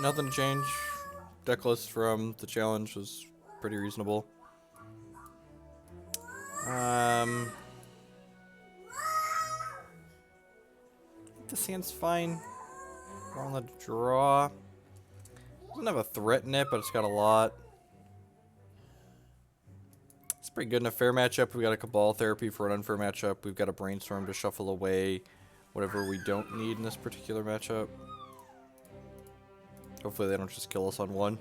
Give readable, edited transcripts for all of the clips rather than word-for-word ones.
Nothing to change. Deck list from the challenge was pretty reasonable. This hand's fine. We're on the draw. Doesn't have a threat in it, but it's got a lot. It's pretty good in a fair matchup. We got a Cabal Therapy for an unfair matchup. We've got a Brainstorm to shuffle away whatever we don't need in this particular matchup. Hopefully they don't just kill us on one.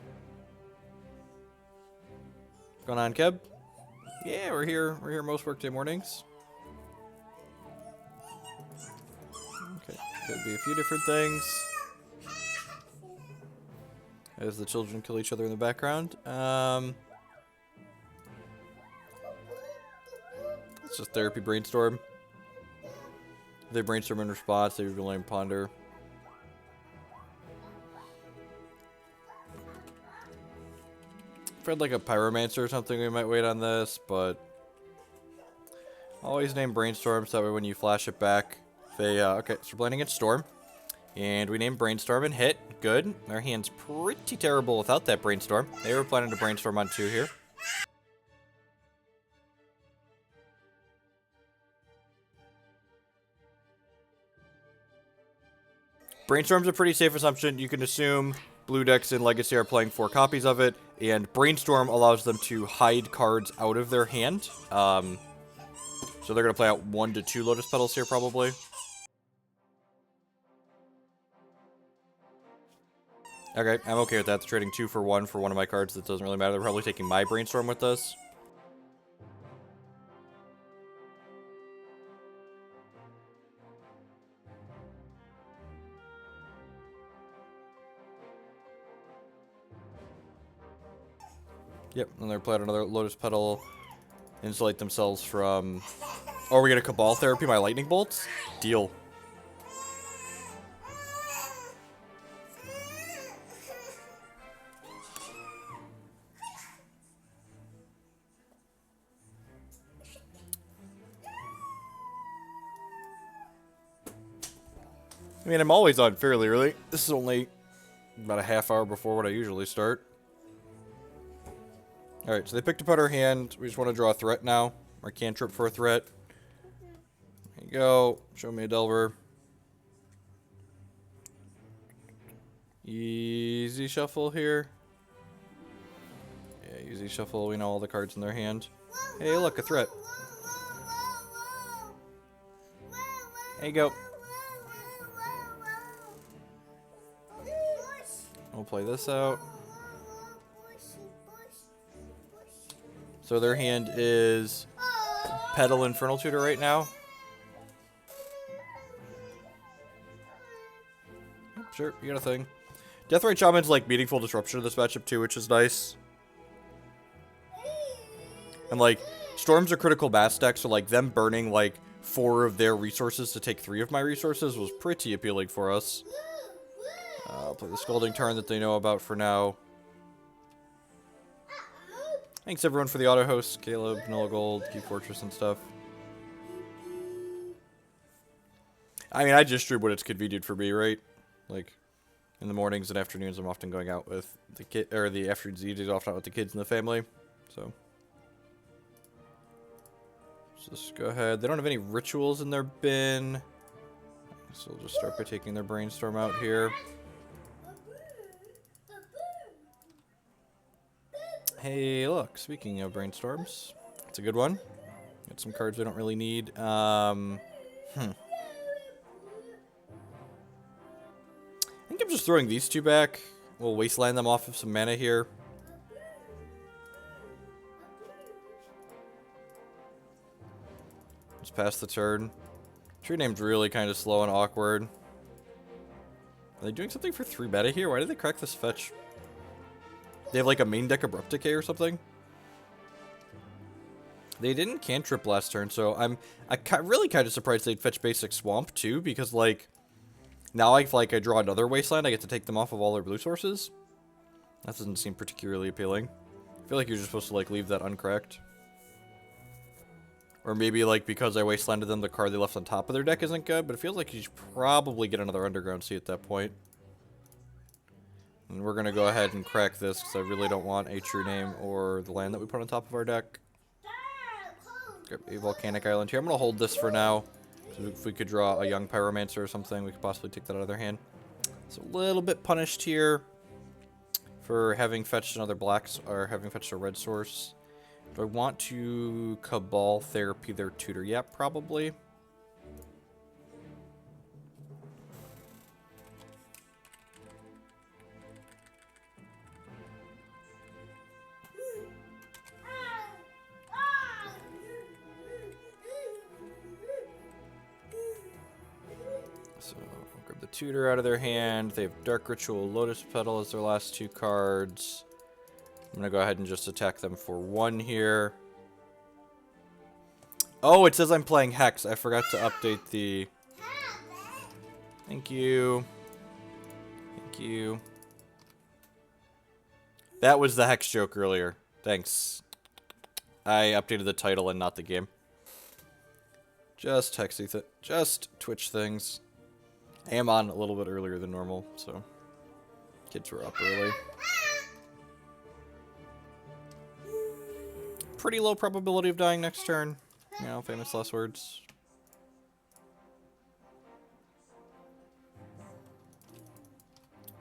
What's going on, Keb? Yeah, we're here. We're here most workday mornings. Okay, could be a few different things. As the children kill each other in the background. It's just Therapy Brainstorm. If they Brainstorm in response, they usually Ponder. If I had like a Pyromancer or something, we might wait on this, but always name Brainstorm so that way when you flash it back, they, okay, so we're playing against Storm. And we named Brainstorm and hit. Good. Their hand's pretty terrible without that Brainstorm. They were planning to Brainstorm on 2 here. Brainstorm's a pretty safe assumption. You can assume blue decks in Legacy are playing 4 copies of it, and Brainstorm allows them to hide cards out of their hand. So they're going to play out 1 to 2 Lotus Petals here, probably. Okay, I'm okay with that. They're trading 2 for 1 for one of my cards. That doesn't really matter. They're probably taking my Brainstorm with this. Yep, and they're playing another Lotus Petal. Insulate themselves from... Oh, are we going to Cabal Therapy my Lightning Bolts? Deal. I mean, I'm always on fairly early. This is only about a half hour before what I usually start. Alright, so they picked apart our hand. We just want to draw a threat now. Or cantrip for a threat. There you go. Show me a Delver. Easy shuffle here. Yeah, easy shuffle. We know all the cards in their hand. Hey, look, a threat. There you go. We'll play this out. So their hand is Petal Infernal Tutor right now. Sure, you got a thing. Deathrite Shaman's like meaningful disruption of this matchup too, which is nice. And like, Storms are critical mass decks, so like them burning like 4 of their resources to take 3 of my resources was pretty appealing for us. I'll play the Scalding Tarn that they know about for now. Thanks everyone for the auto hosts, Caleb, Null Gold, Key Fortress and stuff. I mean, I just stream when it's convenient for me, right? Like, in the mornings and afternoons, I'm often going out with the kid, or the afternoons, evenings, often out with the kids and the family. So, let's just go ahead. They don't have any rituals in their bin, so we'll just start by taking their Brainstorm out here. Hey, look, speaking of Brainstorms, it's a good one. Got some cards we don't really need. I think I'm just throwing these 2 back. We'll Wasteland them off of some mana here. Just pass the turn. True-Name's really kind of slow and awkward. Are they doing something for 3 meta here? Why did they crack this fetch? They have like a main deck Abrupt Decay or something? They didn't cantrip last turn, so I'm really kind of surprised they'd fetch basic Swamp too, because like, now if like I draw another Wasteland, I get to take them off of all their blue sources. That doesn't seem particularly appealing. I feel like you're just supposed to like leave that uncracked. Or maybe like because I Wastelanded them, the card they left on top of their deck isn't good, but it feels like you should probably get another Underground Sea at that point. And we're going to go ahead and crack this because I really don't want a True Name or the land that we put on top of our deck. Grab a Volcanic Island here. I'm going to hold this for now. So if we could draw a Young Pyromancer or something, we could possibly take that out of their hand. It's a little bit punished here for having fetched another blacks or having fetched a red source. Do I want to Cabal Therapy their tutor? Yeah, probably. So, I'll grab the tutor out of their hand. They have Dark Ritual, Lotus Petal as their last 2 cards. I'm going to go ahead and just attack them for 1 here. Oh, it says I'm playing Hex. I forgot to update the... Thank you. Thank you. That was the Hex joke earlier. Thanks. I updated the title and not the game. Just Hexy just Twitch things. I am on a little bit earlier than normal, so kids were up early. Pretty low probability of dying next turn. You know, famous last words.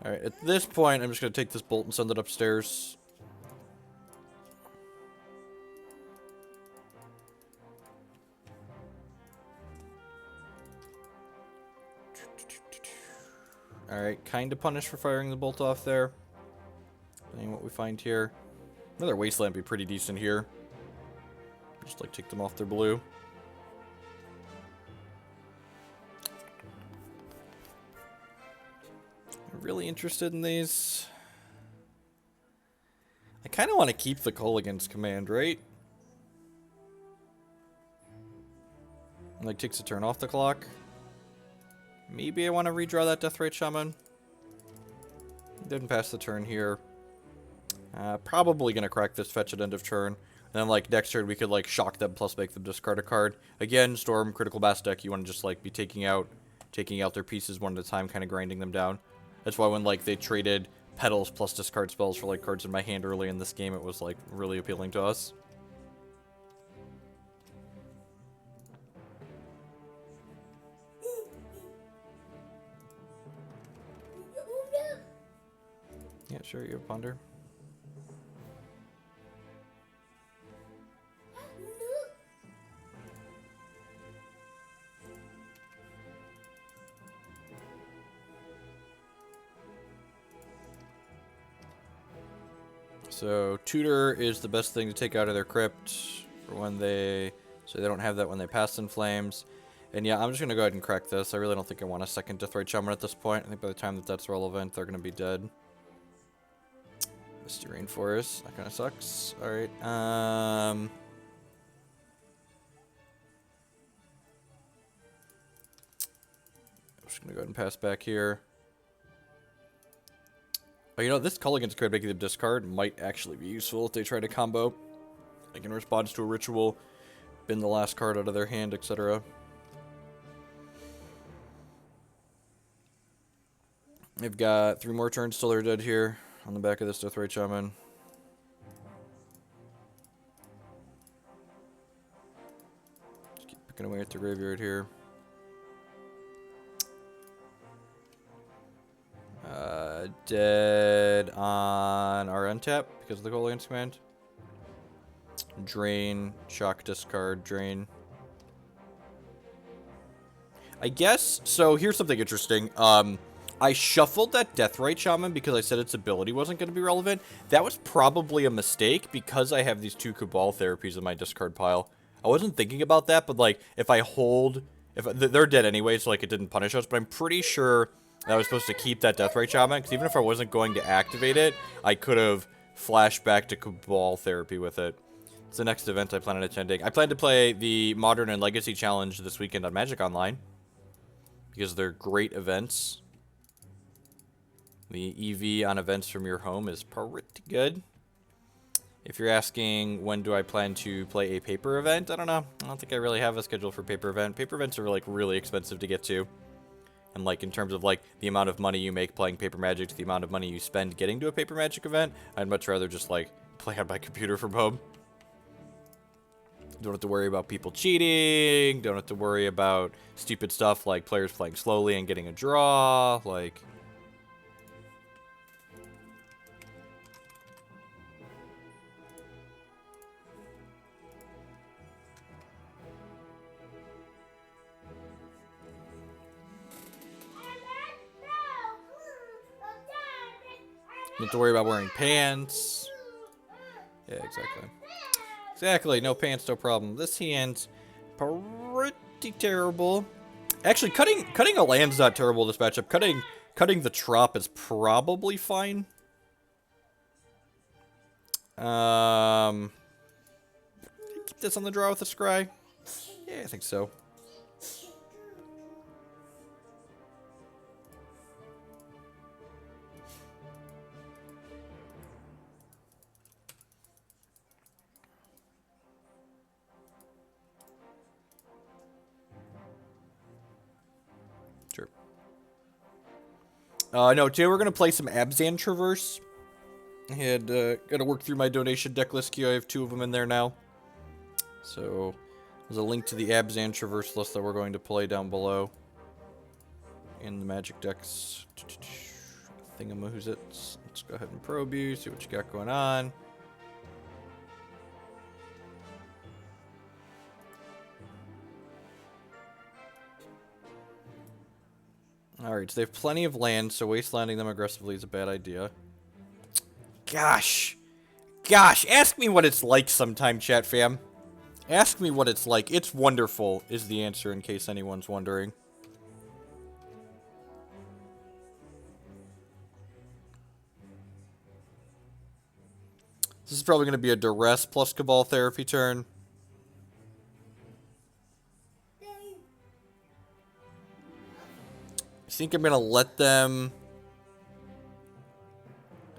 Alright, at this point, I'm just going to take this bolt and send it upstairs. Alright, kind of punished for firing the bolt off there. Depending what we find here. Another Wasteland would be pretty decent here. Just like take them off their blue. I'm really interested in these. I kind of want to keep the Kolaghan's command, right? Like takes a turn off the clock. Maybe I want to redraw that Deathrite Shaman. Didn't pass the turn here. Probably gonna crack this fetch at end of turn. And then, like, next turn we could, like, shock them plus make them discard a card. Again, Storm, Critical Blast deck, you want to just, like, be taking out their pieces one at a time, kind of grinding them down. That's why when, like, they traded Petals plus discard spells for, like, cards in my hand early in this game, it was, like, really appealing to us. Yeah, sure, you have Ponder. So, Tutor is the best thing to take out of their crypt for when so they don't have that when they pass in flames. And yeah, I'm just going to go ahead and crack this. I really don't think I want a second Deathrite Shaman at this point. I think by the time that that's relevant, they're going to be dead. Misty Rainforest, that kind of sucks. Alright, I'm just going to go ahead and pass back here. Oh, you know, this Kolaghan's card making them discard might actually be useful if they try to combo. Like in response to a ritual, bin the last card out of their hand, etc. They've got 3 more turns till they're dead here on the back of this Deathrite Shaman. Just keep picking away at the graveyard here. Dead on our untap because of the Kolaghan's command. Drain, shock, discard, drain. I guess, so here's something interesting. I shuffled that Deathrite Shaman because I said its ability wasn't going to be relevant. That was probably a mistake because I have these 2 Cabal Therapies in my discard pile. I wasn't thinking about that, but like, if I hold... they're dead anyway, so like it didn't punish us, but I'm pretty sure that I was supposed to keep that Deathrite Shaman, because even if I wasn't going to activate it, I could have flashed back to Cabal Therapy with it. It's the next event I plan on attending. I plan to play the Modern and Legacy Challenge this weekend on Magic Online, because they're great events. The EV on events from your home is pretty good. If you're asking when do I plan to play a paper event, I don't know. I don't think I really have a schedule for paper event. Paper events are like really expensive to get to. And, like, in terms of, like, the amount of money you make playing Paper Magic to the amount of money you spend getting to a Paper Magic event, I'd much rather just, like, play on my computer from home. Don't have to worry about people cheating. Don't have to worry about stupid stuff like players playing slowly and getting a draw. Like... Don't have to worry about wearing pants. Yeah, exactly. Exactly, no pants, no problem. This hand's pretty terrible. Actually, cutting a land's not terrible this matchup. Cutting the Trop is probably fine. Keep this on the draw with a scry. Yeah, I think so. Sure. No, today we're gonna play some Abzan Traverse. I had gotta work through my donation deck list queue. I have 2 of them in there now. So there's a link to the Abzan Traverse list that we're going to play down below in the Magic decks. Thingamahoozits. Let's go ahead and probe you, see what you got going on. Alright, so they have plenty of land, so wastelanding them aggressively is a bad idea. Gosh, ask me what it's like sometime, chat fam. Ask me what it's like. It's wonderful, is the answer, in case anyone's wondering. This is probably going to be a Duress plus Cabal Therapy turn. I think I'm going to let them...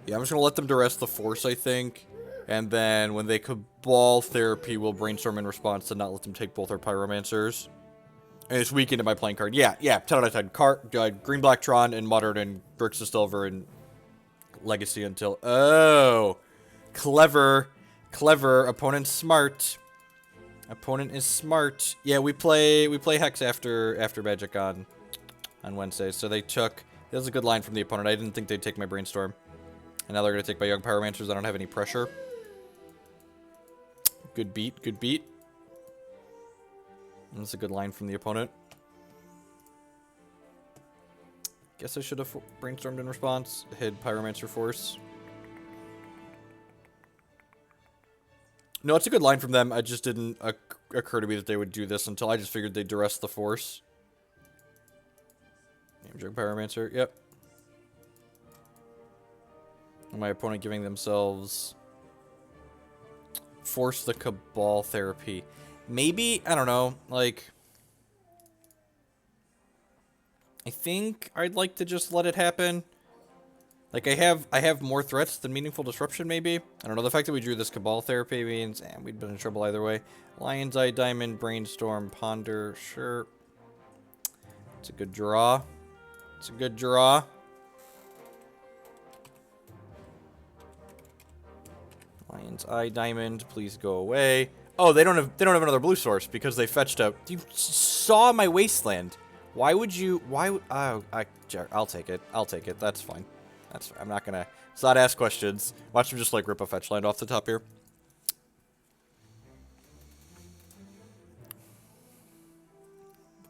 Yeah, I'm just going to let them Duress the Force, I think. And then when they Cabal Therapy, we'll Brainstorm in response to not let them take both our Pyromancers. And it's weakened in my playing card. Yeah, 10 out of 10. Green Black Tron and Modern and Grixis Silver and Legacy until... Oh! Clever. Opponent's smart. Opponent is smart. Yeah, we play Hex after Magic on Wednesday. So they took... That was a good line from the opponent. I didn't think they'd take my Brainstorm. And now they're going to take my Young Pyromancers. I don't have any pressure. Good beat. That's a good line from the opponent. Guess I should have Brainstormed in response. Hid Pyromancer Force. No, it's a good line from them. It just didn't occur to me that they would do this until I just figured they'd Duress the Force. Young Pyromancer, yep. And my opponent giving themselves... Force the Cabal Therapy. Maybe, I don't know, like... I think I'd like to just let it happen. Like, I have more threats than Meaningful Disruption, maybe? I don't know, the fact that we drew this Cabal Therapy means, we'd been in trouble either way. Lion's Eye, Diamond, Brainstorm, Ponder, sure. It's a good draw. Lion's Eye, Diamond, please go away. Oh, they don't have another blue source because they fetched out. You saw my Wasteland. Why would you? Oh, I'll take it. That's fine. I'm not gonna. Let's not ask questions. Watch him just like rip a fetch land off the top here.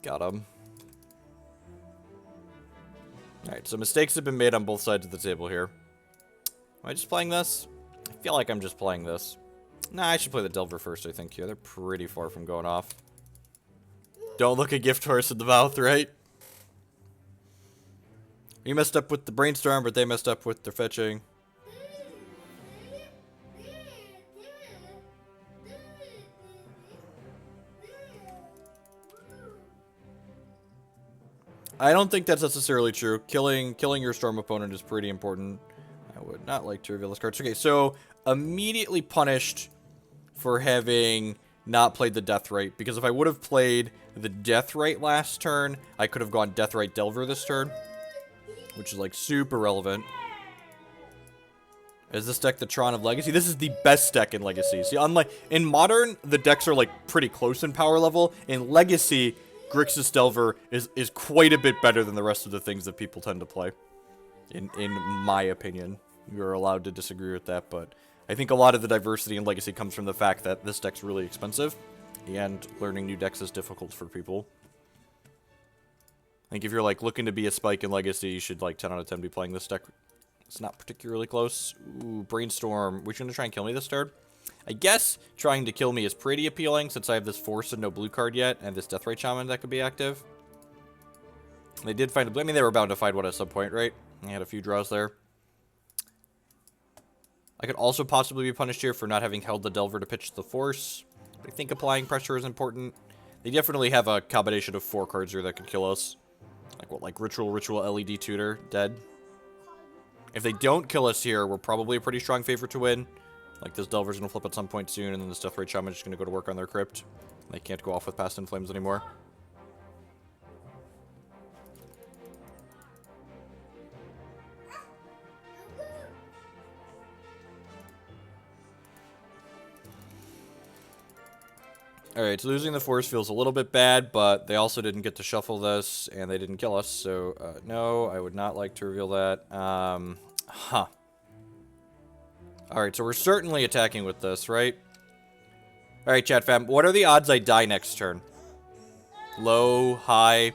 Got him. Alright, so mistakes have been made on both sides of the table here. Am I just playing this? I feel like I'm just playing this. Nah, I should play the Delver first, I think. Yeah, they're pretty far from going off. Don't look a gift horse in the mouth, right? You messed up with the Brainstorm, but they messed up with their fetching. I don't think that's necessarily true. Killing your Storm opponent is pretty important. I would not like to reveal this card. Okay, so immediately punished for having not played the Deathrite, because if I would have played the Deathrite last turn, I could have gone Deathrite Delver this turn, which is like super relevant. Is this deck the Tron of Legacy? This is the best deck in Legacy. See, unlike in Modern, the decks are like pretty close in power level. In Legacy, Grixis Delver is quite a bit better than the rest of the things that people tend to play. In my opinion. You're allowed to disagree with that, but I think a lot of the diversity in Legacy comes from the fact that this deck's really expensive, and learning new decks is difficult for people. I think if you're, like, looking to be a spike in Legacy, you should, like, 10 out of 10 be playing this deck. It's not particularly close. Ooh, Brainstorm. Which one to try and kill me this turn? I guess trying to kill me is pretty appealing, since I have this Force and no blue card yet, and this Deathrite Shaman that could be active. They did find a... I mean, they were bound to find one at some point, right? They had a few draws there. I could also possibly be punished here for not having held the Delver to pitch the Force. I think applying pressure is important. They definitely have a combination of 4 cards here that could kill us. Like what, like Ritual, LED Tutor, dead. If they don't kill us here, we're probably a pretty strong favorite to win. Like this Delver's gonna flip at some point soon, and then this Deathrite Shaman is just gonna go to work on their crypt. They can't go off with Past in Flames anymore. Alright, so losing the Force feels a little bit bad, but they also didn't get to shuffle this, and they didn't kill us, so, no, I would not like to reveal that. Alright, so we're certainly attacking with this, right? Alright, chat fam, what are the odds I die next turn? Low, high?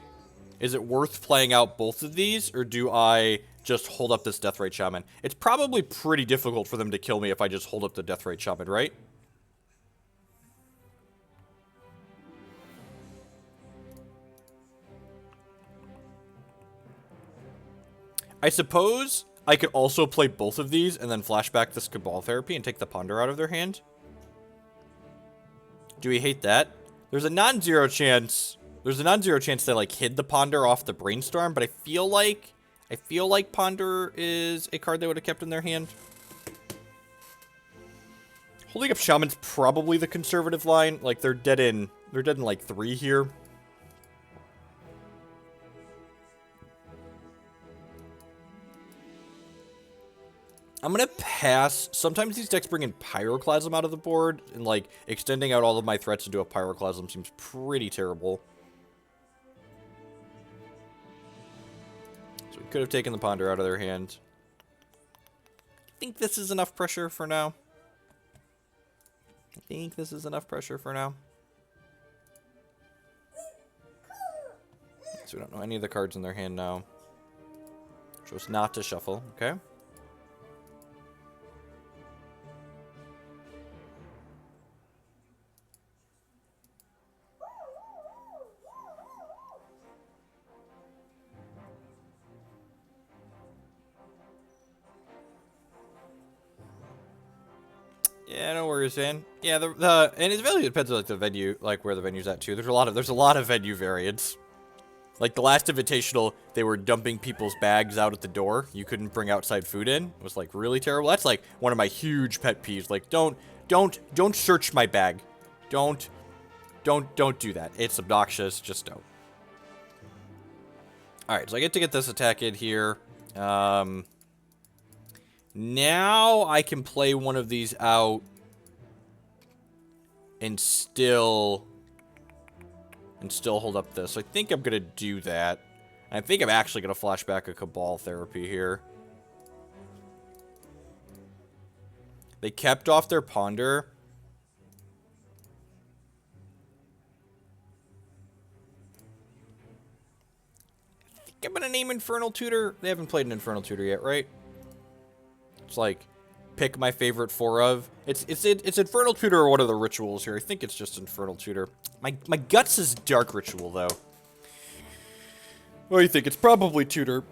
Is it worth playing out both of these, or do I just hold up this Deathrite Shaman? It's probably pretty difficult for them to kill me if I just hold up the Deathrite Shaman, right? I suppose I could also play both of these and then flashback this Cabal Therapy and take the Ponder out of their hand. Do we hate that? There's a non-zero chance. There's a non-zero chance they like hid the Ponder off the Brainstorm, but I feel like Ponder is a card they would have kept in their hand. Holding up Shaman's probably the conservative line. Like they're dead in like 3 here. I'm gonna pass. Sometimes these decks bring in Pyroclasm out of the board, and like extending out all of my threats into a Pyroclasm seems pretty terrible. So we could have taken the Ponder out of their hand. I think this is enough pressure for now. So we don't know any of the cards in their hand now. Chose not to shuffle, okay? Yeah, no worries, man. Yeah, and it really depends on like the venue, like where the venue's at too. There's a lot of venue variants. Like the last Invitational, they were dumping people's bags out at the door. You couldn't bring outside food in. It was like really terrible. That's like one of my huge pet peeves. Like don't search my bag. Don't do that. It's obnoxious. Just don't. All right, so I get to get this attack in here. Now I can play one of these out and still hold up this. I think I'm going to do that. I think I'm actually going to flash back a Cabal Therapy here. They kept off their Ponder. I think I'm going to name Infernal Tutor. They haven't played an Infernal Tutor yet, right? It's like, pick my favorite 4 of. It's Infernal Tutor or one of the rituals here. I think it's just Infernal Tutor. My guts is Dark Ritual, though. What do you think? It's probably Tutor.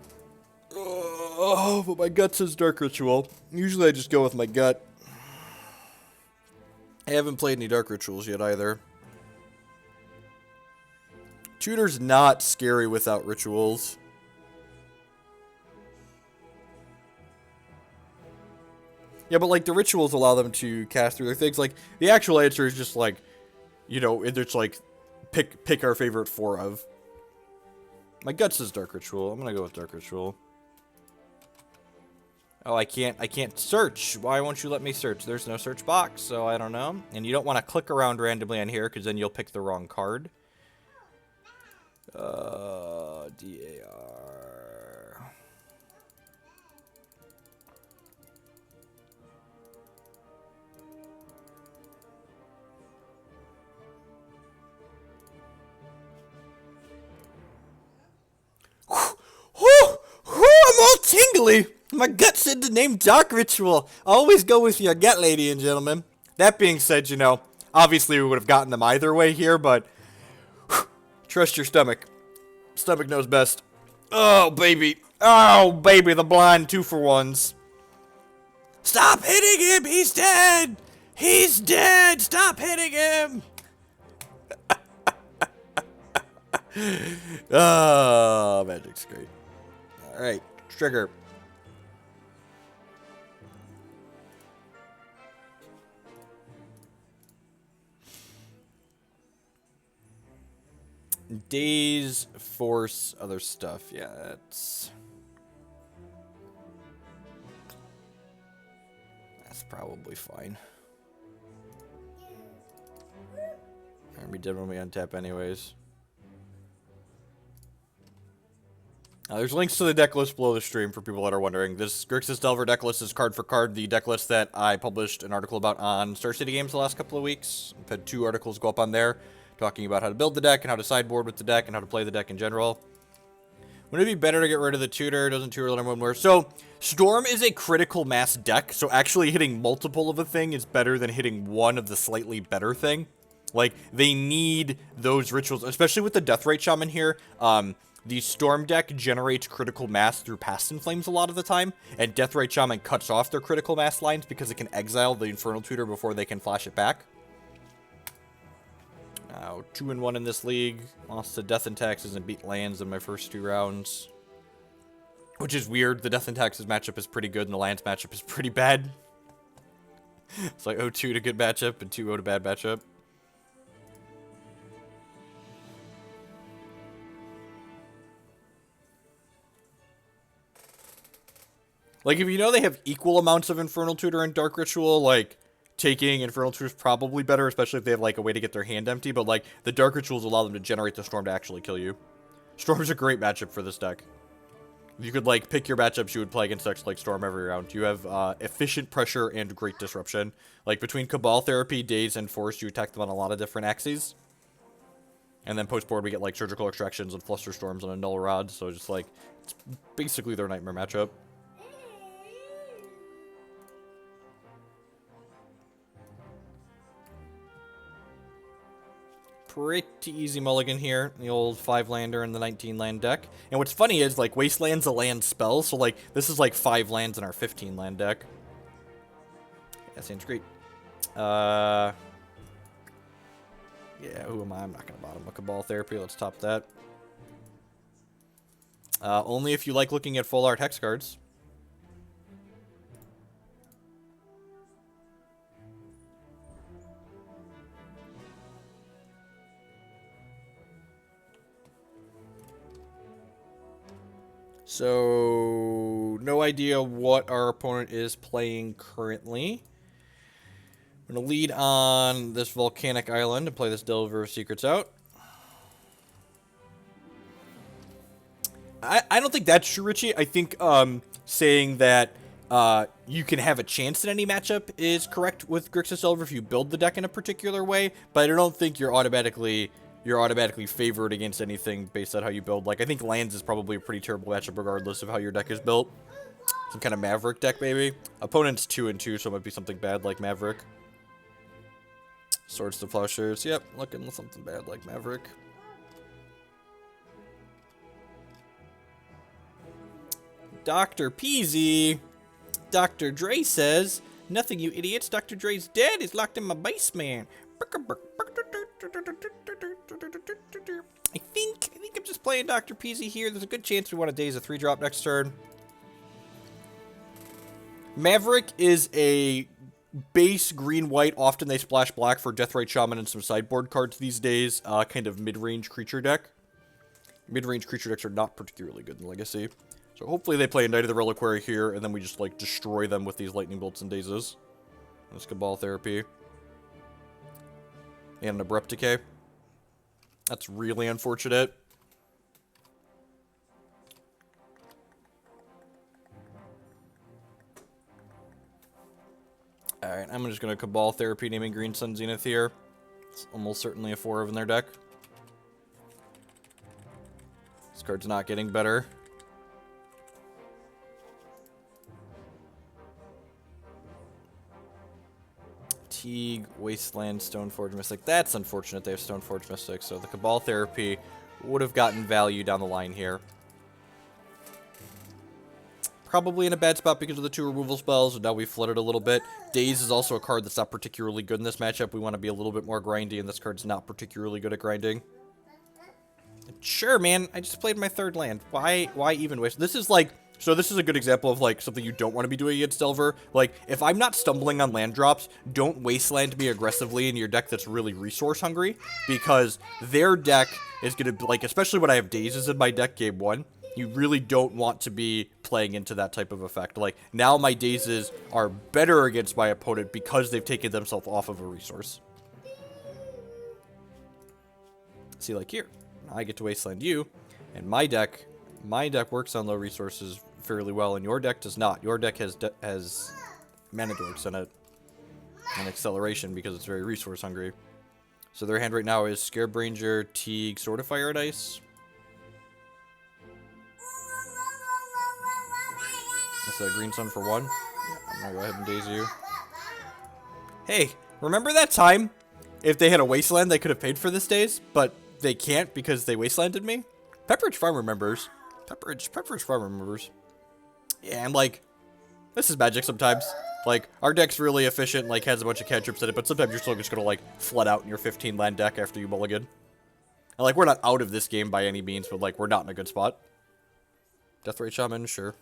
Oh, but my gut says Dark Ritual. Usually I just go with my gut. I haven't played any Dark Rituals yet, either. Tutor's not scary without rituals. Yeah, but, like, the rituals allow them to cast through their things. Like, the actual answer is just, like, you know, it's like, pick our favorite 4 of. My gut says Dark Ritual. I'm gonna go with Dark Ritual. Oh, I can't search. Why won't you let me search? There's no search box, so I don't know. And you don't want to click around randomly on here, because then you'll pick the wrong card. DAR. I'm all tingly. My gut said the name Dark Ritual. Always go with your gut, ladies and gentlemen. That being said, you know, obviously we would have gotten them either way here, but trust your stomach. Stomach knows best. Oh, baby. Oh, baby, the blind 2-for-1s. Stop hitting him. He's dead. He's dead. Stop hitting him. Oh, magic's great. All right, trigger. Daze, force, other stuff. Yeah, that's probably fine. I'll be dead when we untap anyways. There's links to the deck list below the stream for people that are wondering. This Grixis Delver deck list is card for card the deck list that I published an article about on Star City Games the last couple of weeks. I've had 2 articles go up on there talking about how to build the deck and how to sideboard with the deck and how to play the deck in general. Wouldn't it be better to get rid of the tutor? Doesn't tutor let everyone wear? So, Storm is a critical mass deck, so actually hitting multiple of a thing is better than hitting one of the slightly better thing. Like, they need those rituals, especially with the Deathrite Shaman here. The Storm deck generates critical mass through Past in Flames a lot of the time, and Deathrite Shaman cuts off their critical mass lines because it can exile the Infernal Tutor before they can flash it back. Now, 2-1 in this league. Lost to Death and Taxes and beat lands in my first 2 rounds. Which is weird. The Death and Taxes matchup is pretty good, and the lands matchup is pretty bad. It's like 0-2 to good matchup and 2-0 to bad matchup. Like, if you know they have equal amounts of Infernal Tutor and Dark Ritual, like, taking Infernal Tutor is probably better, especially if they have, like, a way to get their hand empty, but, like, the Dark Rituals allow them to generate the Storm to actually kill you. Storm's a great matchup for this deck. If you could, like, pick your matchups you would play against decks like Storm every round. You have efficient pressure and great disruption. Like, between Cabal Therapy, Daze, and Force, you attack them on a lot of different axes. And then post-board we get, like, Surgical Extractions and Flusterstorms and a Null Rod, so just, like, it's basically their nightmare matchup. Pretty easy mulligan here. The old 5-lander and the 19-land deck. And what's funny is, like, Wasteland's a land spell, so, like, this is, like, 5 lands in our 15-land deck. That sounds great. Yeah, who am I? I'm not going to bottom a Cabal Therapy. Let's top that. Only if you like looking at full art hex cards. So, no idea what our opponent is playing currently. I'm going to lead on this Volcanic Island and play this Delver of Secrets out. I don't think that's true, Richie. I think saying that you can have a chance in any matchup is correct with Grixis Delver if you build the deck in a particular way, but I don't think you're automatically favored against anything based on how you build. Like, I think lands is probably a pretty terrible matchup regardless of how your deck is built. Some kind of Maverick deck, maybe. Opponent's 2-2, so it might be something bad like Maverick. Swords to Plowshares. Yep, looking something bad like Maverick. Dr. Peasy. Dr. Dre says, "Nothing, you idiots. Dr. Dre's dead. He's locked in my basement." I think I'm just playing Dr. Peasy here. There's a good chance we want to Daze a 3-drop next turn. Maverick is a base green-white. Often they splash black for Deathrite Shaman and some sideboard cards these days. Kind of mid-range creature deck. Mid-range creature decks are not particularly good in Legacy. So hopefully they play a Knight of the Reliquary here, and then we just, like, destroy them with these Lightning Bolts and Dazes. This Cabal Therapy. And an Abrupt Decay. That's really unfortunate. Alright, I'm just going to Cabal Therapy naming Green Sun Zenith here. It's almost certainly a 4 in their deck. This card's not getting better. Teague, Wasteland, Stoneforge Mystic. That's unfortunate they have Stoneforge Mystic, so the Cabal Therapy would have gotten value down the line here. Probably in a bad spot because of the 2 removal spells, and now we've flooded a little bit. Daze is also a card that's not particularly good in this matchup. We want to be a little bit more grindy, and this card's not particularly good at grinding. Sure, man, I just played my 3rd land. Why even waste? This is like, so this is a good example of like something you don't want to be doing against Delver. Like, if I'm not stumbling on land drops, don't Wasteland me aggressively in your deck that's really resource hungry, because their deck is going to be like, especially when I have Dazes in my deck game 1, you really don't want to be playing into that type of effect. Like, now my Dazes are better against my opponent because they've taken themselves off of a resource. See, like here, I get to Wasteland you, and my deck works on low resources fairly well, and your deck does not. Your deck has mana dorks in it, and acceleration because it's very resource hungry. So their hand right now is Scarebranger, Teague, Sword of Fire and Ice. That's a Green Sun for 1. I'm gonna go ahead and Daze you. Hey, remember that time? If they had a Wasteland, they could have paid for this Daze, but they can't because they Wastelanded me? Pepperidge Farm remembers. Pepperidge Farm remembers. Yeah, and like, this is Magic sometimes. Like, our deck's really efficient, like, has a bunch of cantrips in it, but sometimes you're still just gonna, like, flood out in your 15 land deck after you mulligan. And, like, we're not out of this game by any means, but, like, we're not in a good spot. Deathrite Shaman, sure.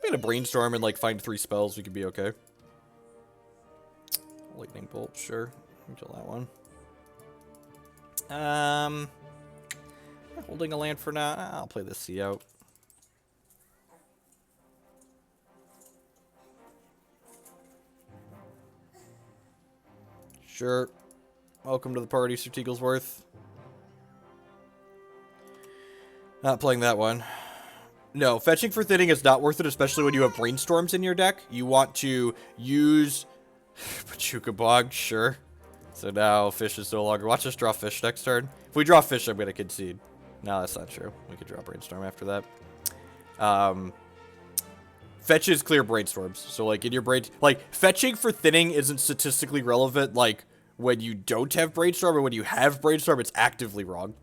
I'm gonna Brainstorm and, like, find 3 spells, we could be okay. Lightning Bolt, sure. Until that one. Holding a land for now. I'll play this Sea out. Sure. Welcome to the party, Sir Teaglesworth. Not playing that one. No, fetching for thinning is not worth it, especially when you have Brainstorms in your deck. You want to use Pachuca Bog, sure. So now Fish is no longer. Watch us draw Fish next turn. If we draw Fish, I'm going to concede. No, that's not true. We could draw Brainstorm after that. Fetches clear Brainstorms. So, like, in your brain... Like, fetching for thinning isn't statistically relevant, like, when you don't have Brainstorm, or when you have Brainstorm, it's actively wrong.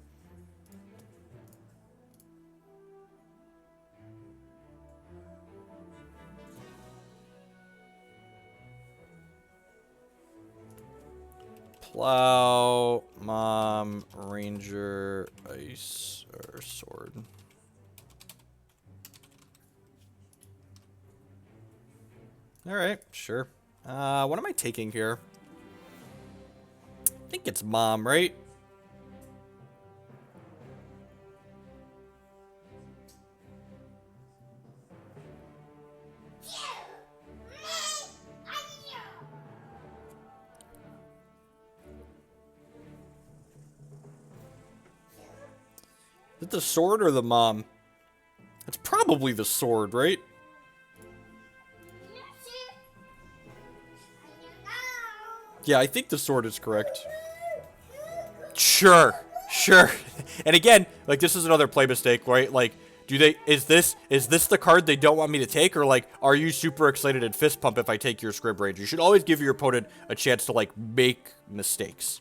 Plow, Mom, Ranger, Ice, or Sword. Alright, sure. What am I taking here? I think it's Mom, right? Is it the Sword or the Mom? It's probably the Sword, right? Yeah, I think the Sword is correct. Sure, sure. And again, like, this is another play mistake, right? Like, is this the card they don't want me to take? Or, like, are you super excited at Fist Pump if I take your Scribranger? You should always give your opponent a chance to, like, make mistakes.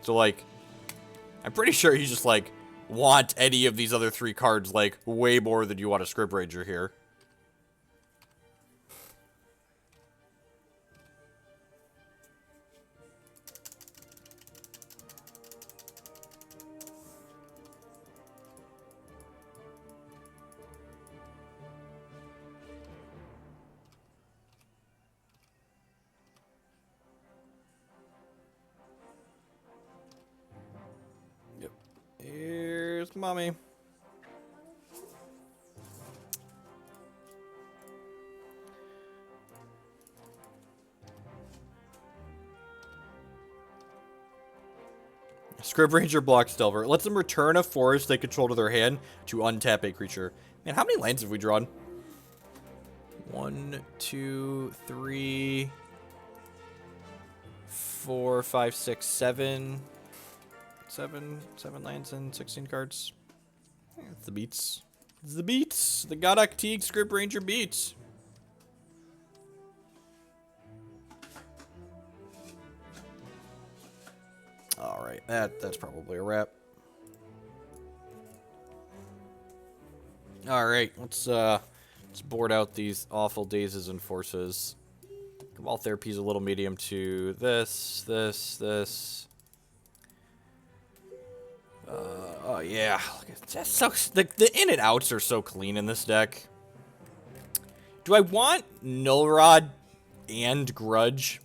So, like, I'm pretty sure you just, like, want any of these other 3 cards, like, way more than you want a Scribranger here. Mommy. Scrib Ranger blocks Delver. Lets them return a forest they control to their hand to untap a creature. Man, how many lands have we drawn? 1, 2, 3, 4, 5, 6, 7. 7 lands and 16 cards. Yeah, it's the beats. It's the beats. The Godok Teague Scrib Ranger beats. Alright, that's probably a wrap. Alright, let's board out these awful Dazes and Forces. Cabal Therapy is a little medium to this. Oh yeah, that's so, the in and outs are so clean in this deck. Do I want Null Rod and Grudge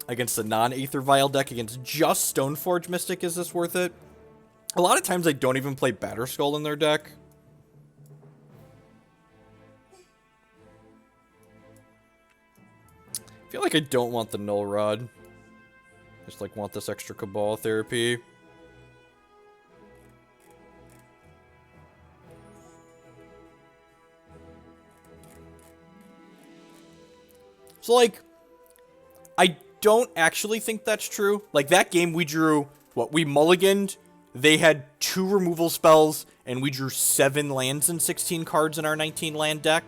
against the non-Aether Vial deck against just Stoneforge Mystic? Is this worth it? A lot of times I don't even play Batterskull in their deck. I feel like I don't want the Null Rod. Just like want this extra Cabal Therapy. So like, I don't actually think that's true. Like, that game we drew, what, we mulliganed, they had 2 removal spells, and we drew 7 lands and 16 cards in our 19 land deck.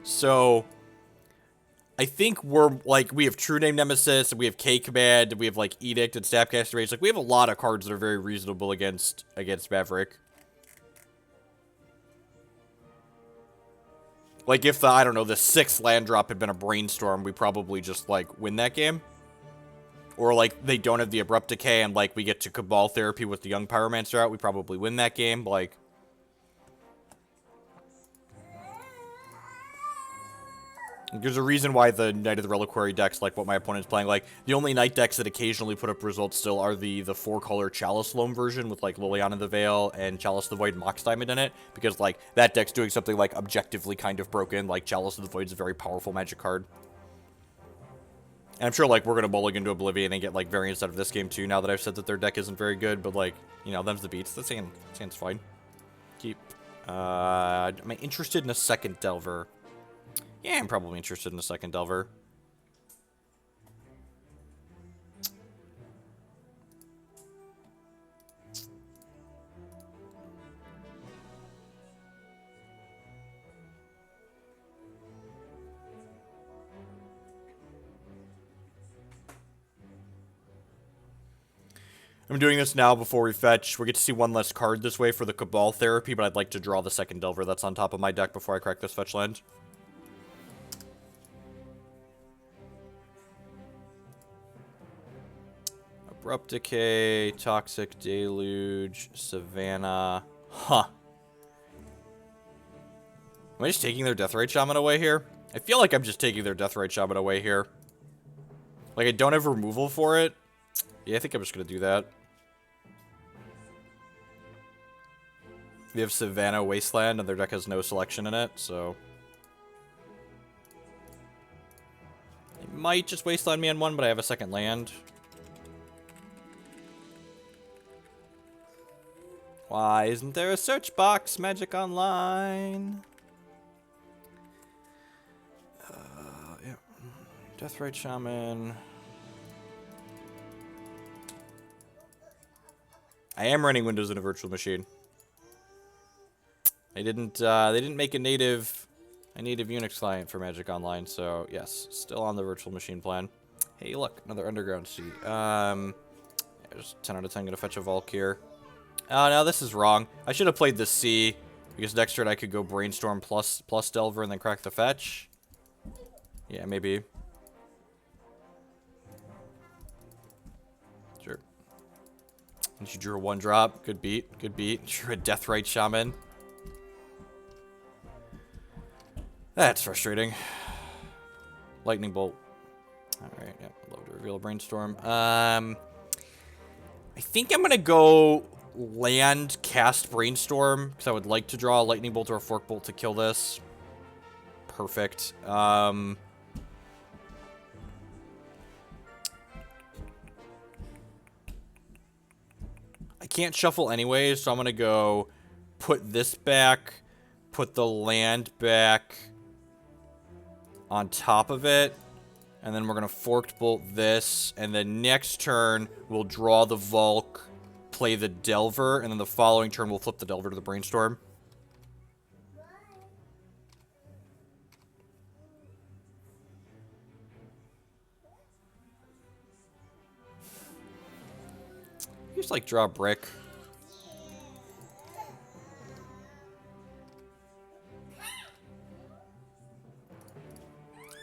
So, I think we're, like, we have True-Name Nemesis, and we have K-Command, and we have, like, Edict and Snapcaster Mage. Like, we have a lot of cards that are very reasonable against Maverick. Like, if the, I don't know, the 6th land drop had been a Brainstorm, we probably just, like, win that game. Or, like, they don't have the Abrupt Decay, and, like, we get to Cabal Therapy with the Young Pyromancer out, we probably win that game. Like, there's a reason why the Knight of the Reliquary decks, like what my opponent's playing, like, the only Knight decks that occasionally put up results still are the 4-color Chalice Loam version with, like, Liliana the Veil and Chalice the Void Mox Diamond in it, because, like, that deck's doing something, like, objectively kind of broken. Like, Chalice of the Void's a very powerful Magic card. And I'm sure, like, we're gonna mulligan to Oblivion and get, like, variance out of this game, too, now that I've said that their deck isn't very good, but, like, you know, them's the beats. This hand's fine. Keep. Am I interested in a second Delver? Yeah, I'm probably interested in a second Delver. I'm doing this now before we fetch. We get to see one less card this way for the Cabal Therapy, but I'd like to draw the second Delver that's on top of my deck before I crack this fetch land. Abrupt Decay, Toxic Deluge, Savannah. Huh. Am I just taking their Deathrite Shaman away here? I feel like I'm just taking their Deathrite Shaman away here. Like, I don't have removal for it. Yeah, I think I'm just gonna do that. We have Savannah Wasteland, and their deck has no selection in it, so... They might just Wasteland me on one, but I have a second land. Why isn't there a search box? Magic Online. Yeah. Deathrite Shaman. I am running Windows in a virtual machine. They didn't make a native Unix client for Magic Online, so yes, still on the virtual machine plan. Hey, look, another underground seat. Yeah, just 10 out of 10 gonna fetch a Volk here. Oh, no, this is wrong. I should have played the C, because next turn I could go Brainstorm plus Delver and then crack the fetch. Yeah, maybe. Sure. And she drew a 1-drop. Good beat. Good beat. Drew a Deathrite Shaman. That's frustrating. Lightning Bolt. Alright, yeah. I'd love to reveal a Brainstorm. I think I'm gonna go land cast Brainstorm, because I would like to draw a Lightning Bolt or a Fork Bolt to kill this. Perfect. I can't shuffle anyways, so I'm going to go put this back, put the land back on top of it, and then we're going to Forked Bolt this, and then next turn we'll draw the Volk, play the Delver, and then the following turn we'll flip the Delver to the Brainstorm. Just like draw a brick.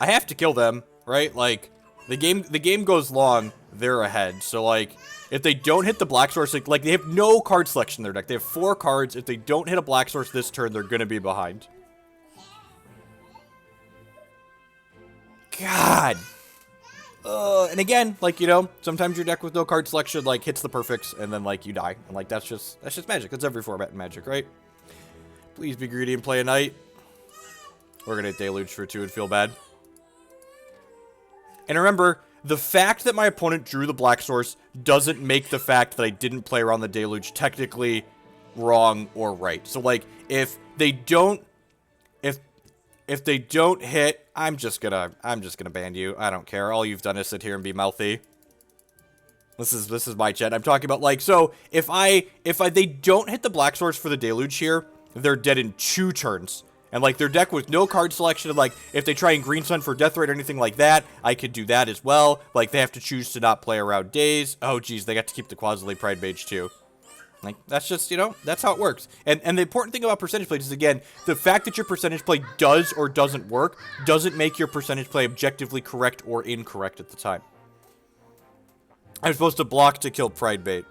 I have to kill them, right? Like the game goes long, they're ahead. So like if they don't hit the black source, like they have no card selection in their deck. They have 4 cards. If they don't hit a black source this turn, they're gonna be behind. God. And again, like, you know, sometimes your deck with no card selection, like, hits the perfects, and then, like, you die. And, like, that's just Magic. That's every format in Magic, right? Please be greedy and play a Knight. We're gonna Deluge for 2 and feel bad. And remember, the fact that my opponent drew the black source doesn't make the fact that I didn't play around the Deluge technically wrong or right. So, like, if they don't hit, I'm just gonna ban you. I don't care. All you've done is sit here and be mouthy. This is my chat. I'm talking about, like, so if they don't hit the black source for the Deluge here, they're dead in 2 turns. And, like, their deck with no card selection, like, if they try and Green Sun for Deathrite or anything like that, I could do that as well. Like, they have to choose to not play around Daze. Oh, geez, they got to keep the Quasilate Pride Mage, too. Like, that's just, you know, that's how it works. And the important thing about percentage play is, again, the fact that your percentage play does or doesn't work doesn't make your percentage play objectively correct or incorrect at the time. I'm supposed to block to kill Pride Bait.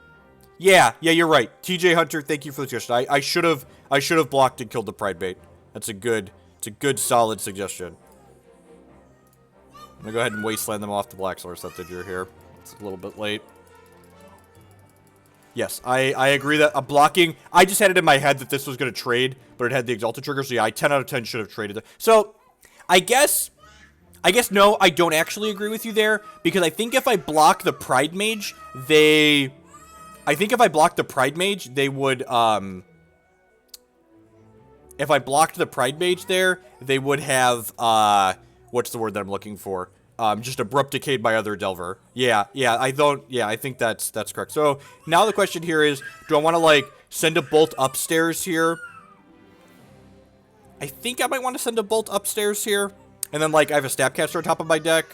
Yeah, you're right. TJ Hunter, thank you for the suggestion. I should have blocked and killed the Pride Bait. It's a good solid suggestion. I'm gonna go ahead and Wasteland them off the black source that they drew here. It's a little bit late. Yes, I agree that a blocking... I just had it in my head that this was going to trade, but it had the Exalted trigger, so yeah, I 10 out of 10 should have traded it. So, I guess no, I don't actually agree with you there, because I think if I block the Pride Mage, they... I think if I blocked the Pride Mage, they would, if I blocked the Pride Mage there, they would have, what's the word that I'm looking for? Just Abrupt Decayed by other Delver. Yeah, I think that's correct. So, now the question here is, do I want to, like, send a Bolt upstairs here? I think I might want to send a Bolt upstairs here. And then, like, I have a Snapcaster on top of my deck.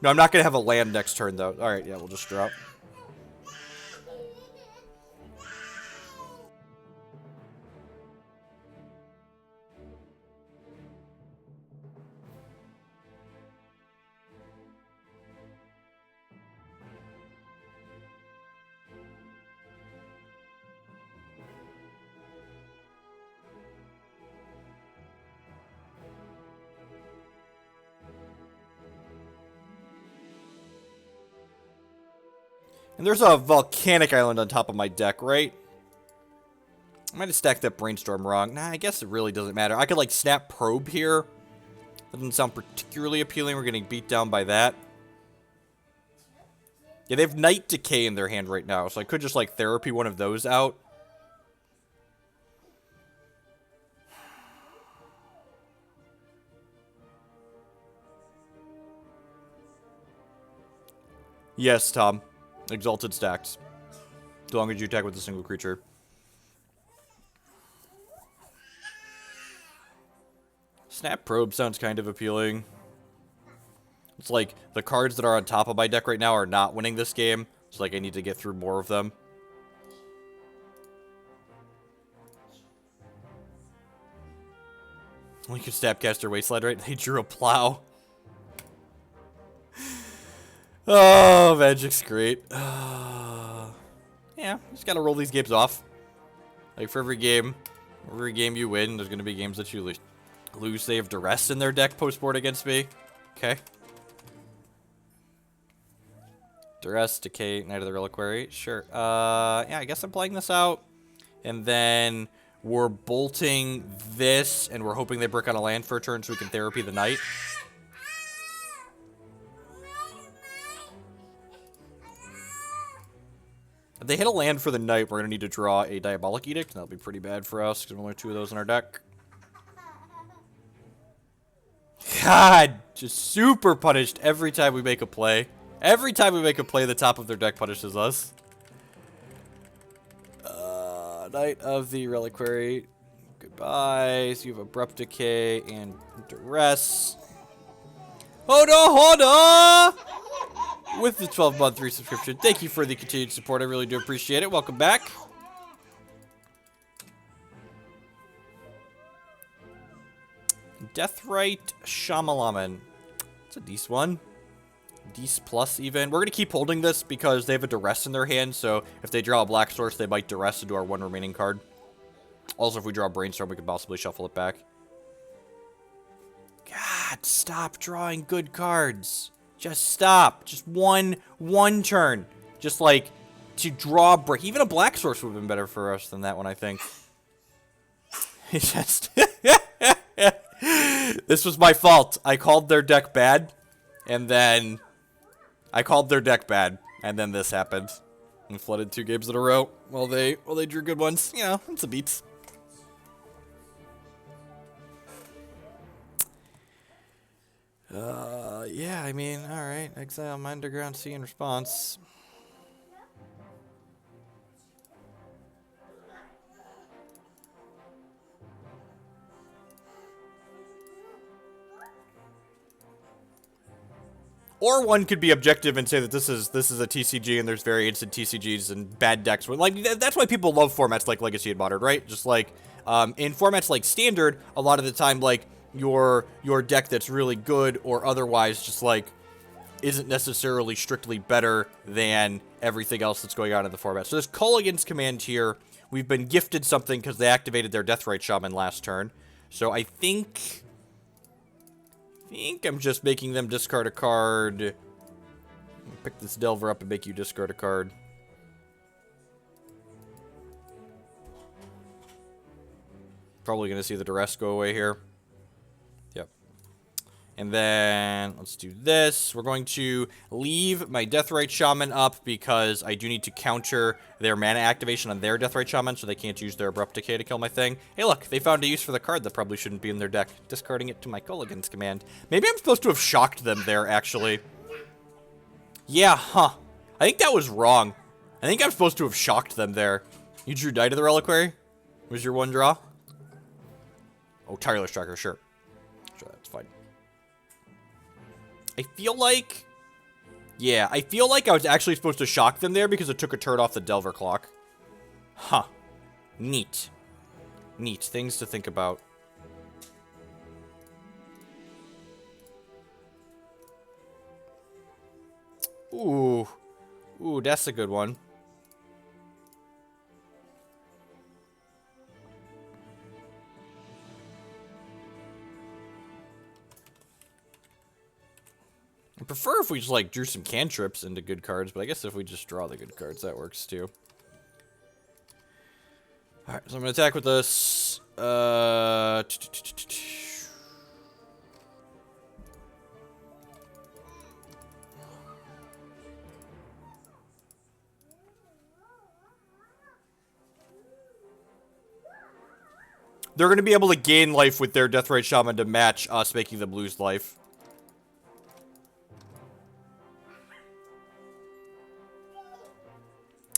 No, I'm not going to have a land next turn, though. Alright, yeah, we'll just drop. And there's a Volcanic Island on top of my deck, right? I might have stacked that Brainstorm wrong. Nah, I guess it really doesn't matter. I could, like, Snap Probe here. Doesn't sound particularly appealing. We're getting beat down by that. Yeah, they have Night Decay in their hand right now, so I could just, like, Therapy one of those out. Yes, Tom. Exalted stacks. As long as you attack with a single creature. Snap Probe sounds kind of appealing. It's like, the cards that are on top of my deck right now are not winning this game. So, like, I need to get through more of them. We could Snapcaster Wasteland, right? They drew a plow. Oh, Magic's great. Yeah, just gotta roll these games off. Like, for every game you win, there's gonna be games that you lose. They have Duress in their deck post-board against me. Okay. Duress, Decay, Knight of the Reliquary. Sure. Yeah, I guess I'm playing this out. And then we're bolting this, and we're hoping they brick on a land for a turn so we can therapy the Knight. If they hit a land for the Knight, we're going to need to draw a Diabolic Edict, and that'll be pretty bad for us, because we only have 2 of those in our deck. God, just super punished every time we make a play. Every time we make a play, the top of their deck punishes us. Knight of the Reliquary. Goodbye. So you have Abrupt Decay and Duress. Hoda! With the 12-month resubscription. Thank you for the continued support. I really do appreciate it. Welcome back. Deathrite Shaman. It's a decent one. Dece plus even. We're going to keep holding this because they have a Duress in their hand, so if they draw a black source, they might Duress into our 1 remaining card. Also, if we draw a Brainstorm, we could possibly shuffle it back. God, stop drawing good cards. Just stop. Just one turn. Just like, to draw a break. Even a black source would have been better for us than that one, I think. It's just... This was my fault. I called their deck bad, and then... I called their deck bad, and then this happened. And flooded 2 games in a row while they drew good ones. You know, it's a beats. Yeah, I mean, alright. Exile my Underground Sea in response. Or one could be objective and say that this is a TCG and there's variance in TCGs and bad decks. Like, that's why people love formats like Legacy and Modern, right? Just like, in formats like Standard, a lot of the time, like, your deck that's really good or otherwise just, like, isn't necessarily strictly better than everything else that's going on in the format. So this Kolaghan's command here, we've been gifted something because they activated their Deathrite Shaman last turn. So I think I'm just making them discard a card. Pick this Delver up and make you discard a card. Probably going to see the Duress go away here. Yep. And then let's do this. We're going to leave my Deathrite Shaman up because I do need to counter their mana activation on their Deathrite Shaman so they can't use their Abrupt Decay to kill my thing. Hey, look, they found a use for the card that probably shouldn't be in their deck. Discarding it to my Kolaghan's command. Maybe I'm supposed to have shocked them there, actually. Yeah, huh. I think that was wrong. I think I'm supposed to have shocked them there. You drew Knight of the Reliquary? Was your 1 draw? Oh, Tireless Tracker, sure. Sure, that's fine. I feel like... Yeah, I feel like I was actually supposed to shock them there because it took a turn off the Delver clock. Huh. Neat. Neat. Things to think about. Ooh. Ooh, that's a good one. I prefer if we just, like, drew some cantrips into good cards, but I guess if we just draw the good cards, that works, too. Alright, so I'm gonna attack with this. They're gonna be able to gain life with their Deathrite Shaman to match us making them lose life.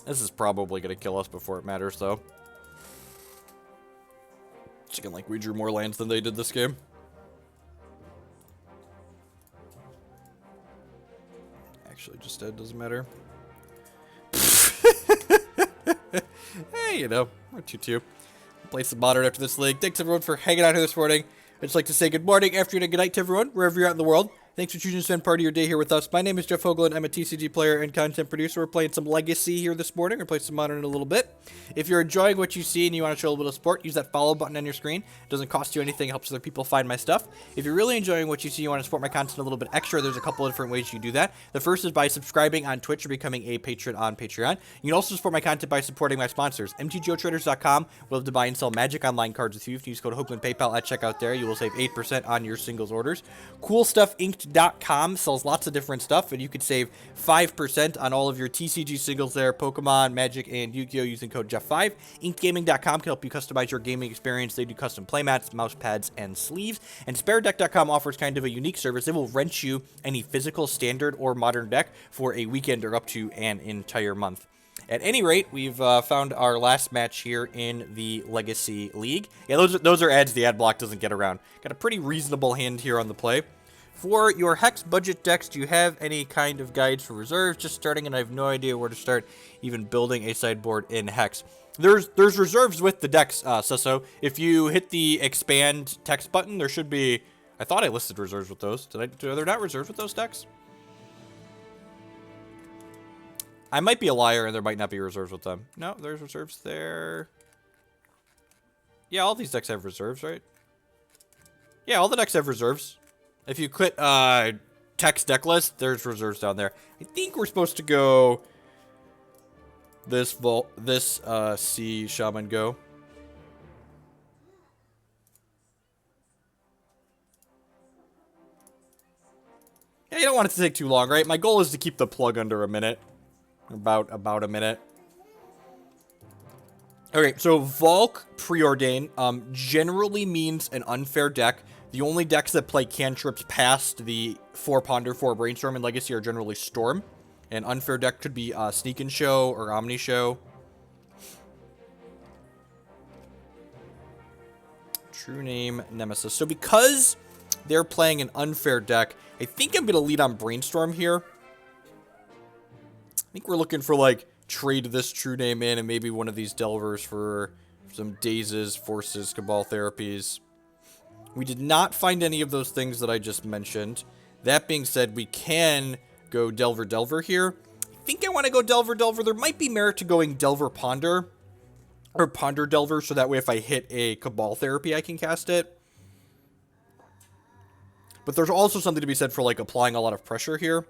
This is probably going to kill us before it matters, though. Chicken, like, we drew more lands than they did this game. Actually, just dead, doesn't matter. Hey, you know, we're 2-2. Play some Modern after this league. Thanks, everyone, for hanging out here this morning. I'd just like to say good morning, afternoon, and good night to everyone, wherever you're at in the world. Thanks for choosing to spend part of your day here with us. My name is Jeff Hoagland. I'm a TCG player and content producer. We're playing some Legacy here this morning. We're playing some Modern in a little bit. If you're enjoying what you see and you want to show a little bit of support, use that follow button on your screen. It doesn't cost you anything. It helps other people find my stuff. If you're really enjoying what you see and you want to support my content a little bit extra, there's a couple of different ways you can do that. The first is by subscribing on Twitch or becoming a patron on Patreon. You can also support my content by supporting my sponsors. MTGOtraders.com will have to buy and sell Magic Online cards with you. If you use code Hoagland PayPal at checkout there, you will save 8% on your singles orders. CoolStuffInked.com sells lots of different stuff, and you could save 5% on all of your TCG singles there, Pokemon, Magic, and Yu-Gi-Oh! Using code Jeff5. InkedGaming.com can help you customize your gaming experience. They do custom playmats, mouse pads, and sleeves. And SpareDeck.com offers kind of a unique service. They will rent you any physical, standard, or modern deck for a weekend or up to an entire month. At any rate, we've found our last match here in the Legacy League. Yeah, those are ads the ad block doesn't get around. Got a pretty reasonable hand here on the play. For your Hex budget decks, do you have any kind of guides for reserves? Just starting, and I have no idea where to start even building a sideboard in Hex. There's reserves with the decks, Susso. If you hit the expand text button, there should be... I thought I listed reserves with those. Are there not reserves with those decks? I might be a liar, and there might not be reserves with them. No, there's reserves there. Yeah, all these decks have reserves, right? Yeah, all the decks have reserves. If you click text deck list, there's reserves down there. I think we're supposed to go this see Shaman go. Yeah, you don't want it to take too long, right? My goal is to keep the plug under a minute. About a minute. Okay, so Volk Preordain generally means an unfair deck. The only decks that play cantrips past the 4 Ponder, 4 Brainstorm, and Legacy are generally Storm. An unfair deck could be Sneak and Show or Omni Show. True-Name Nemesis. So because they're playing an unfair deck, I think I'm going to lead on Brainstorm here. I think we're looking for, like, trade this True-Name in and maybe one of these Delvers for some Dazes, Forces, Cabal Therapies. We did not find any of those things that I just mentioned. That being said, we can go Delver here. I think I want to go Delver. There might be merit to going Delver Ponder or Ponder Delver, so that way if I hit a Cabal Therapy, I can cast it. But there's also something to be said for, like, applying a lot of pressure here.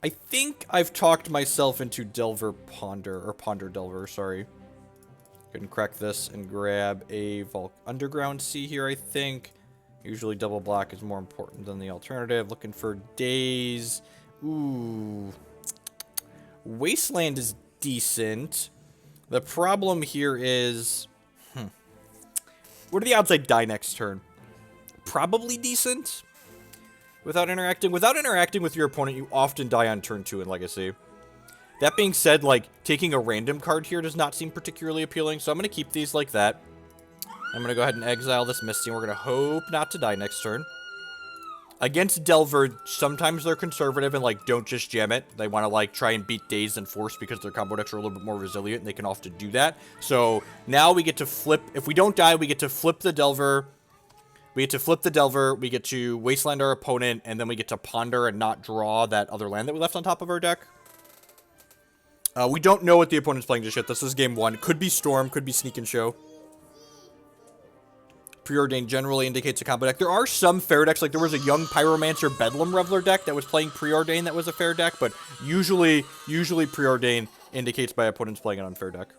I think I've talked myself into Delver Ponder, or Ponder Delver, sorry. Go ahead and crack this and grab a Volk Underground Sea here, I think. Usually double black is more important than the alternative. Looking for Daze. Ooh. Wasteland is decent. The problem here is... What are the odds I die next turn? Probably decent. Without interacting with your opponent, you often die on turn 2 in Legacy. That being said, like, taking a random card here does not seem particularly appealing, so I'm going to keep these like that. I'm going to go ahead and exile this Misty, and we're going to hope not to die next turn. Against Delver, sometimes they're conservative and, like, don't just jam it. They want to, like, try and beat Daze and Force because their combo decks are a little bit more resilient, and they can often do that. So, now we get to flip. If we don't die, we get to flip the Delver. We get to Wasteland our opponent, and then we get to Ponder and not draw that other land that we left on top of our deck. We don't know what the opponent's playing just yet. This is game 1. Could be Storm, could be Sneak and Show. Preordain generally indicates a combo deck. There are some fair decks, like there was a Young Pyromancer Bedlam Reveler deck that was playing Preordain that was a fair deck, but usually Preordain indicates my opponent's playing an unfair deck.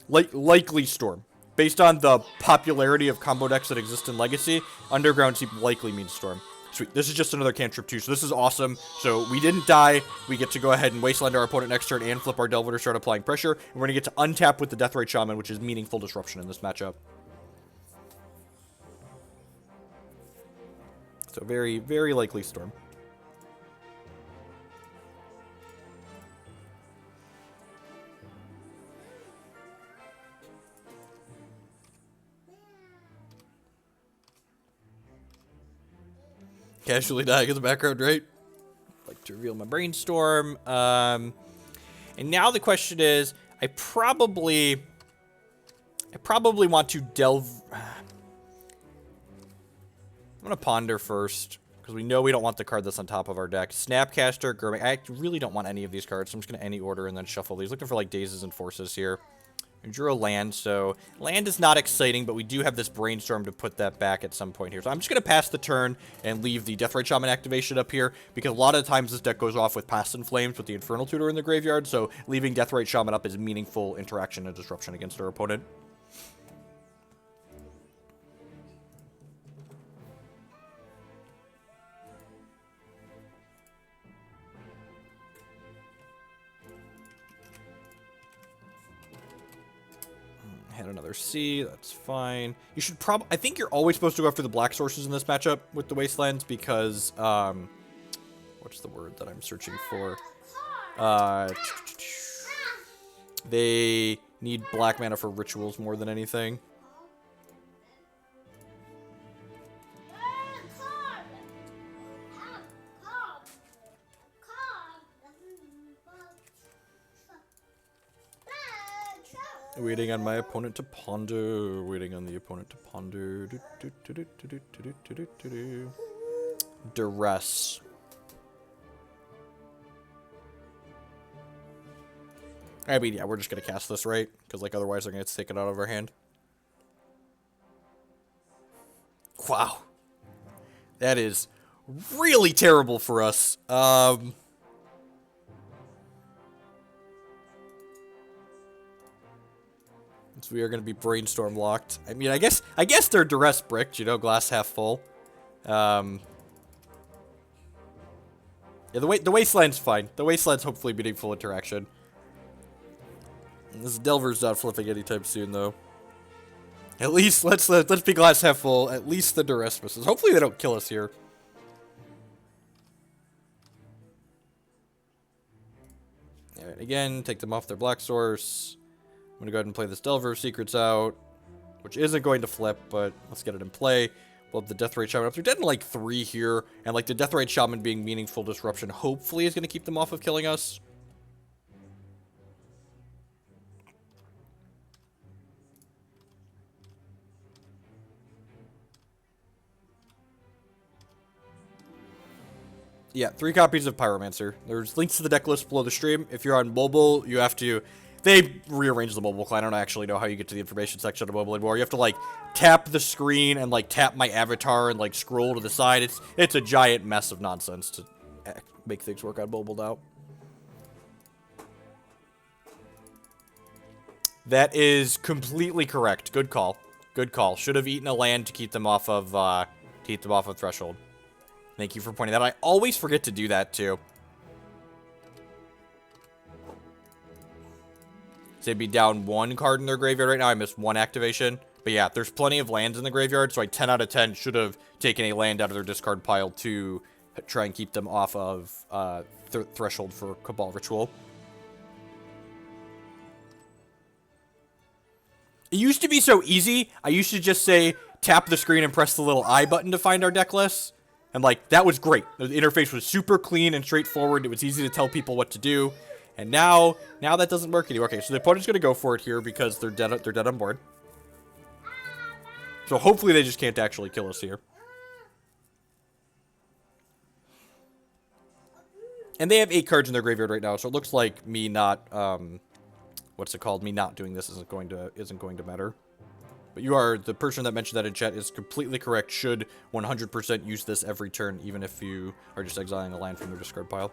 Likely Storm. Based on the popularity of combo decks that exist in Legacy, Underground Sea likely means Storm. Sweet. This is just another cantrip too, so this is awesome. So we didn't die. We get to go ahead and Wasteland our opponent next turn and flip our Delver to start applying pressure. And we're going to get to untap with the Deathrite Shaman, which is meaningful disruption in this matchup. So very, very likely Storm. Casually dying in the background, right? Like to reveal my Brainstorm. And now the question is, I probably want to delve. I'm gonna Ponder first, because because we know we don't want the card that's on top of our deck. Snapcaster, Gurmag. I really don't want any of these cards, so I'm just going to any order and then shuffle these. Looking for, like, Dazes and Forces here. We drew a land, so land is not exciting, but we do have this Brainstorm to put that back at some point here. So I'm just going to pass the turn and leave the Deathrite Shaman activation up here, because a lot of times this deck goes off with Past in Flames with the Infernal Tutor in the graveyard, so leaving Deathrite Shaman up is meaningful interaction and disruption against our opponent. Had another C, that's fine. You should probably, I think you're always supposed to go after the black sources in this matchup with the Wastelands because, what's the word that I'm searching for? They need black mana for rituals more than anything. Waiting on my opponent to ponder. Waiting on the opponent to ponder. Duress. I mean, yeah, we're just gonna cast this, right? Because, like, otherwise they're gonna take it out of our hand. Wow. That is really terrible for us. So we are going to be Brainstorm locked. I mean, I guess they're duress bricked, you know, glass half full. Yeah, the Wasteland's fine. The Wasteland's hopefully meaningful interaction. This Delver's not flipping anytime soon, though. At least let's be glass half full. At least the duress misses. Hopefully they don't kill us here. All right, again, take them off their black source. I'm going to go ahead and play this Delver of Secrets out, which isn't going to flip, but let's get it in play. We'll have the Deathrite Shaman up. They're dead in, like, 3 here, and, like, the Deathrite Shaman being meaningful disruption hopefully is going to keep them off of killing us. Yeah, 3 copies of Pyromancer. There's links to the deck list below the stream. If you're on mobile, you have to... They rearranged the mobile client. I don't actually know how you get to the information section of mobile anymore. You have to, like, tap the screen and, like, tap my avatar and, like, scroll to the side. It's a giant mess of nonsense to make things work on mobile now. That is completely correct. Good call. Good call. Should have eaten a land to keep them off of Threshold. Thank you for pointing that out. I always forget to do that, too. So they'd be down 1 card in their graveyard right now. I missed 1 activation. But yeah, there's plenty of lands in the graveyard, so I 10 out of 10 should have taken a land out of their discard pile to try and keep them off of Threshold for Cabal Ritual. It used to be so easy. I used to just say, tap the screen and press the little I button to find our deck list. And, like, that was great. The interface was super clean and straightforward. It was easy to tell people what to do. And now that doesn't work anymore. Okay, so the opponent's going to go for it here because they're dead on board. So hopefully they just can't actually kill us here. And they have 8 cards in their graveyard right now, so it looks like me not, what's it called? Me not doing this isn't going to matter. But the person that mentioned that in chat is completely correct. Should 100% use this every turn, even if you are just exiling a land from their discard pile.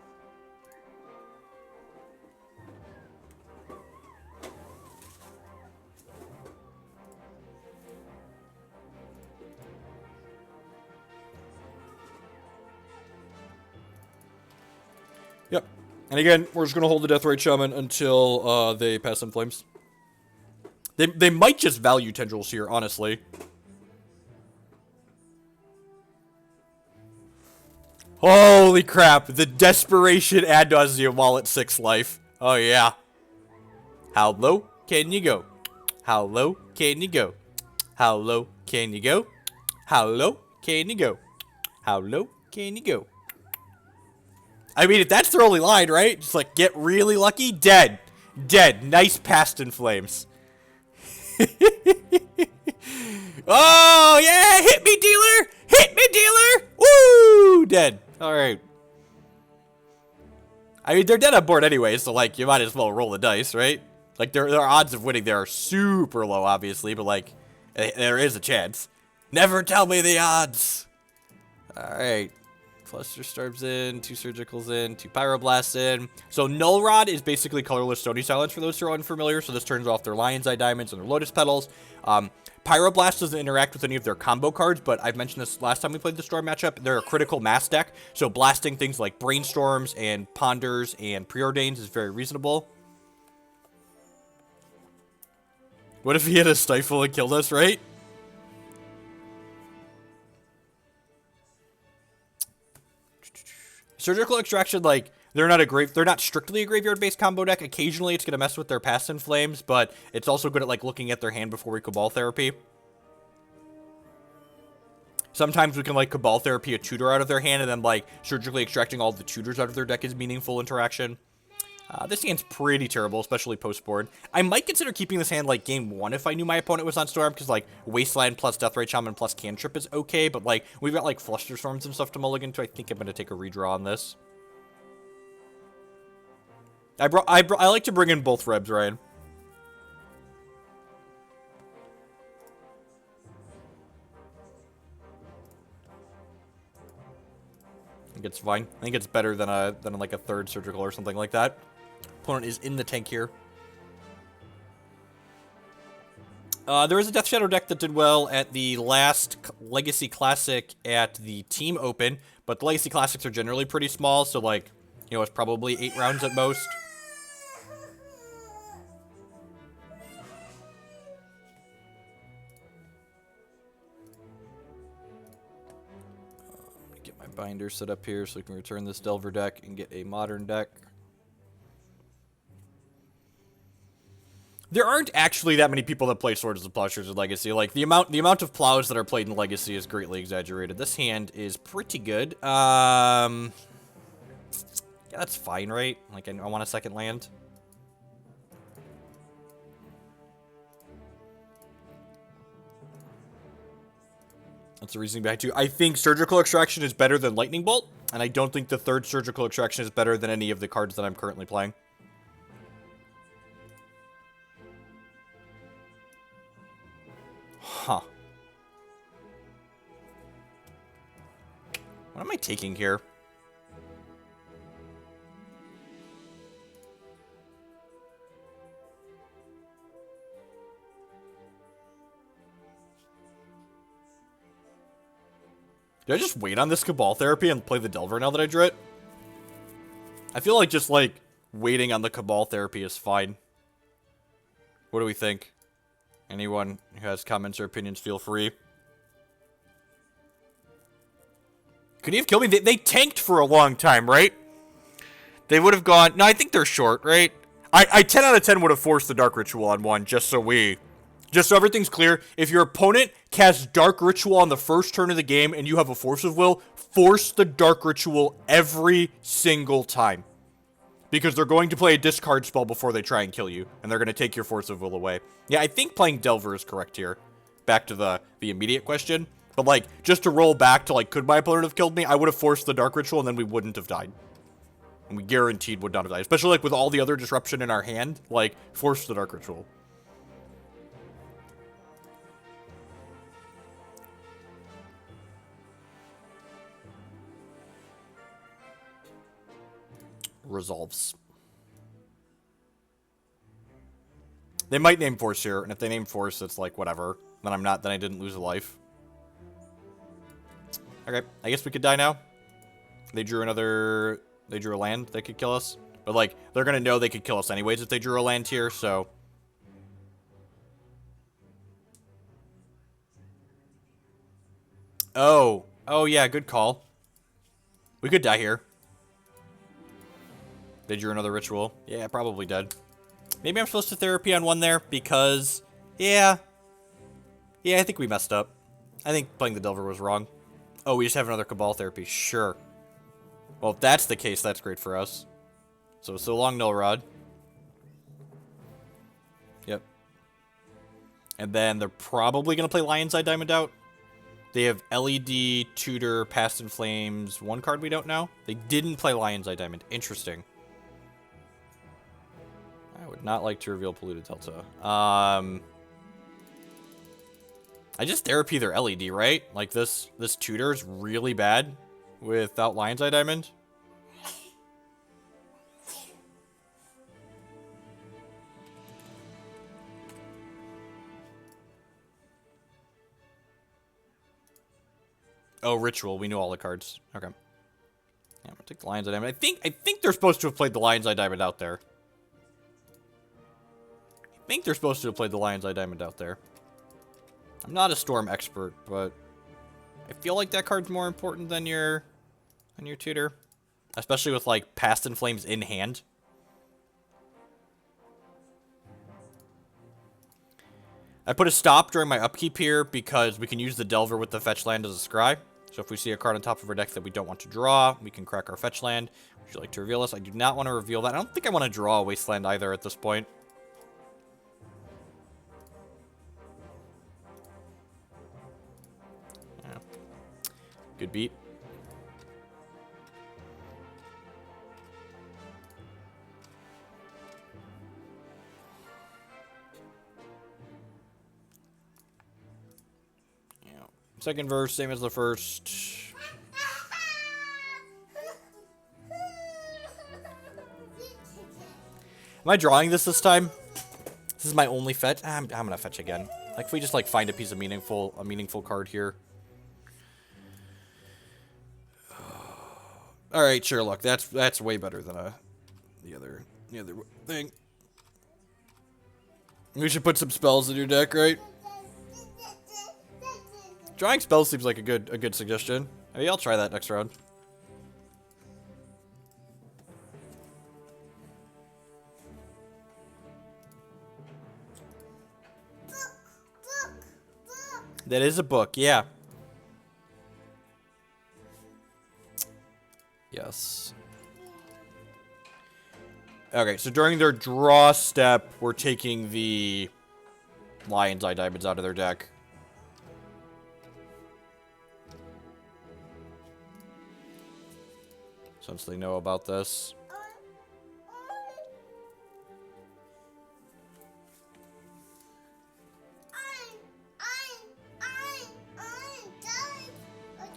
Yep. And again, we're just going to hold the Deathrite Shaman until they pass in flames. They might just value Tendrils here, honestly. Holy crap. The desperation ad nauseum while at 6 life. Oh, yeah. How low can you go? How low can you go? How low can you go? How low can you go? How low can you go? I mean, if that's their only line, right? Just, like, get really lucky. Dead. Dead. Nice Past in Flames. Oh, yeah! Hit me, dealer! Hit me, dealer! Woo! dead. Alright. I mean, they're dead on board anyway, so, like, you might as well roll the dice, right? Like, their odds of winning there are super low, obviously, but, like, there is a chance. Never tell me the odds! Alright. Flusterstorm's in, 2 Surgicals in, 2 Pyroblasts in. So Null Rod is basically colorless Stony Silence for those who are unfamiliar, so this turns off their Lion's Eye Diamonds and their Lotus Petals. Pyroblast doesn't interact with any of their combo cards, but I've mentioned this last time we played the Storm matchup. They're a critical mass deck, so blasting things like Brainstorms and Ponders and Preordains is very reasonable. What if he had a Stifle and killed us, right? Surgical Extraction, like, they're not strictly a graveyard-based combo deck. Occasionally, it's gonna mess with their Past in Flames, but it's also good at, like, looking at their hand before we Cabal Therapy. Sometimes we can, like, Cabal Therapy a tutor out of their hand, and then, like, surgically extracting all the tutors out of their deck is meaningful interaction. This hand's pretty terrible, especially post-board. I might consider keeping this hand, like, game 1 if I knew my opponent was on Storm, because, like, Wasteland plus Deathrite Shaman plus Cantrip is okay, but, like, we've got, like, Flusterstorms and stuff to mulligan, so I think I'm going to take a redraw on this. I like to bring in both Rebs, Ryan. I think it's fine. I think it's better than like a third surgical or something like that. Opponent is in the tank here. There is a Death Shadow deck that did well at the last Legacy Classic at the Team Open, but the Legacy Classics are generally pretty small, so, like, you know, it's probably 8 rounds at most. Get my binder set up here so we can return this Delver deck and get a modern deck. There aren't actually that many people that play Swords of Plowshares in Legacy. Like, the amount of plows that are played in Legacy is greatly exaggerated. This hand is pretty good. Yeah, that's fine, right? Like, I want a second land. That's the reasoning behind it. I think Surgical Extraction is better than Lightning Bolt, and I don't think the third Surgical Extraction is better than any of the cards that I'm currently playing. Huh. What am I taking here? Did I just wait on this Cabal Therapy and play the Delver now that I drew it? I feel like just, like, waiting on the Cabal Therapy is fine. What do we think? Anyone who has comments or opinions, feel free. Could he have killed me? They tanked for a long time, right? They would have gone... No, I think they're short, right? I 10 out of 10 would have forced the Dark Ritual on one, just so everything's clear. If your opponent casts Dark Ritual on the first turn of the game and you have a Force of Will, force the Dark Ritual every single time. Because they're going to play a discard spell before they try and kill you. And they're going to take your Force of Will away. Yeah, I think playing Delver is correct here. Back to the immediate question. But, like, just to roll back to, like, could my opponent have killed me? I would have forced the Dark Ritual and then we wouldn't have died. And we guaranteed would not have died. Especially, like, with all the other disruption in our hand. Like, force the Dark Ritual. Resolves. They might name Force here, and if they name Force, it's like, whatever. Then I didn't lose a life. Okay, I guess we could die now. They drew a land that could kill us. But, like, they're gonna know they could kill us anyways if they drew a land here, so... Oh, yeah, good call. We could die here. They drew another ritual. Yeah, probably dead. Maybe I'm supposed to therapy on one there because, yeah. Yeah, I think we messed up. I think playing the Delver was wrong. Oh, we just have another Cabal Therapy. Sure. Well, if that's the case, that's great for us. So long, Null Rod. Yep. And then they're probably going to play Lion's Eye Diamond out. They have LED, Tutor, Past in Flames, one card we don't know. They didn't play Lion's Eye Diamond. Interesting. I would not like to reveal Polluted Delta. I just therapy their LED, right? Like this Tutor is really bad without Lion's Eye Diamond. Oh, Ritual. We know all the cards. Okay. Yeah, I'm gonna take the Lion's Eye Diamond. I think they're supposed to have played the Lion's Eye Diamond out there. I think they're supposed to have played the Lion's Eye Diamond out there. I'm not a Storm expert, but I feel like that card's more important than your Tutor. Especially with, like, Past in Flames in hand. I put a stop during my upkeep here because we can use the Delver with the fetch land as a scry. So if we see a card on top of our deck that we don't want to draw, we can crack our fetch land. Would you like to reveal this? I do not want to reveal that. I don't think I want to draw a Wasteland either at this point. Yeah. Good beat. Second verse, same as the first. Am I drawing this time? This is my only fetch. I'm gonna fetch again. Like if we just like find a piece of a meaningful card here. All right, Sherlock. That's way better than the other thing. We should put some spells in your deck, right? Drawing spells seems like a good suggestion. Maybe I'll try that next round. Book. That is a book, yeah. Yes. Okay, so during their draw step, we're taking the Lion's Eye Diamonds out of their deck. Since they know about this.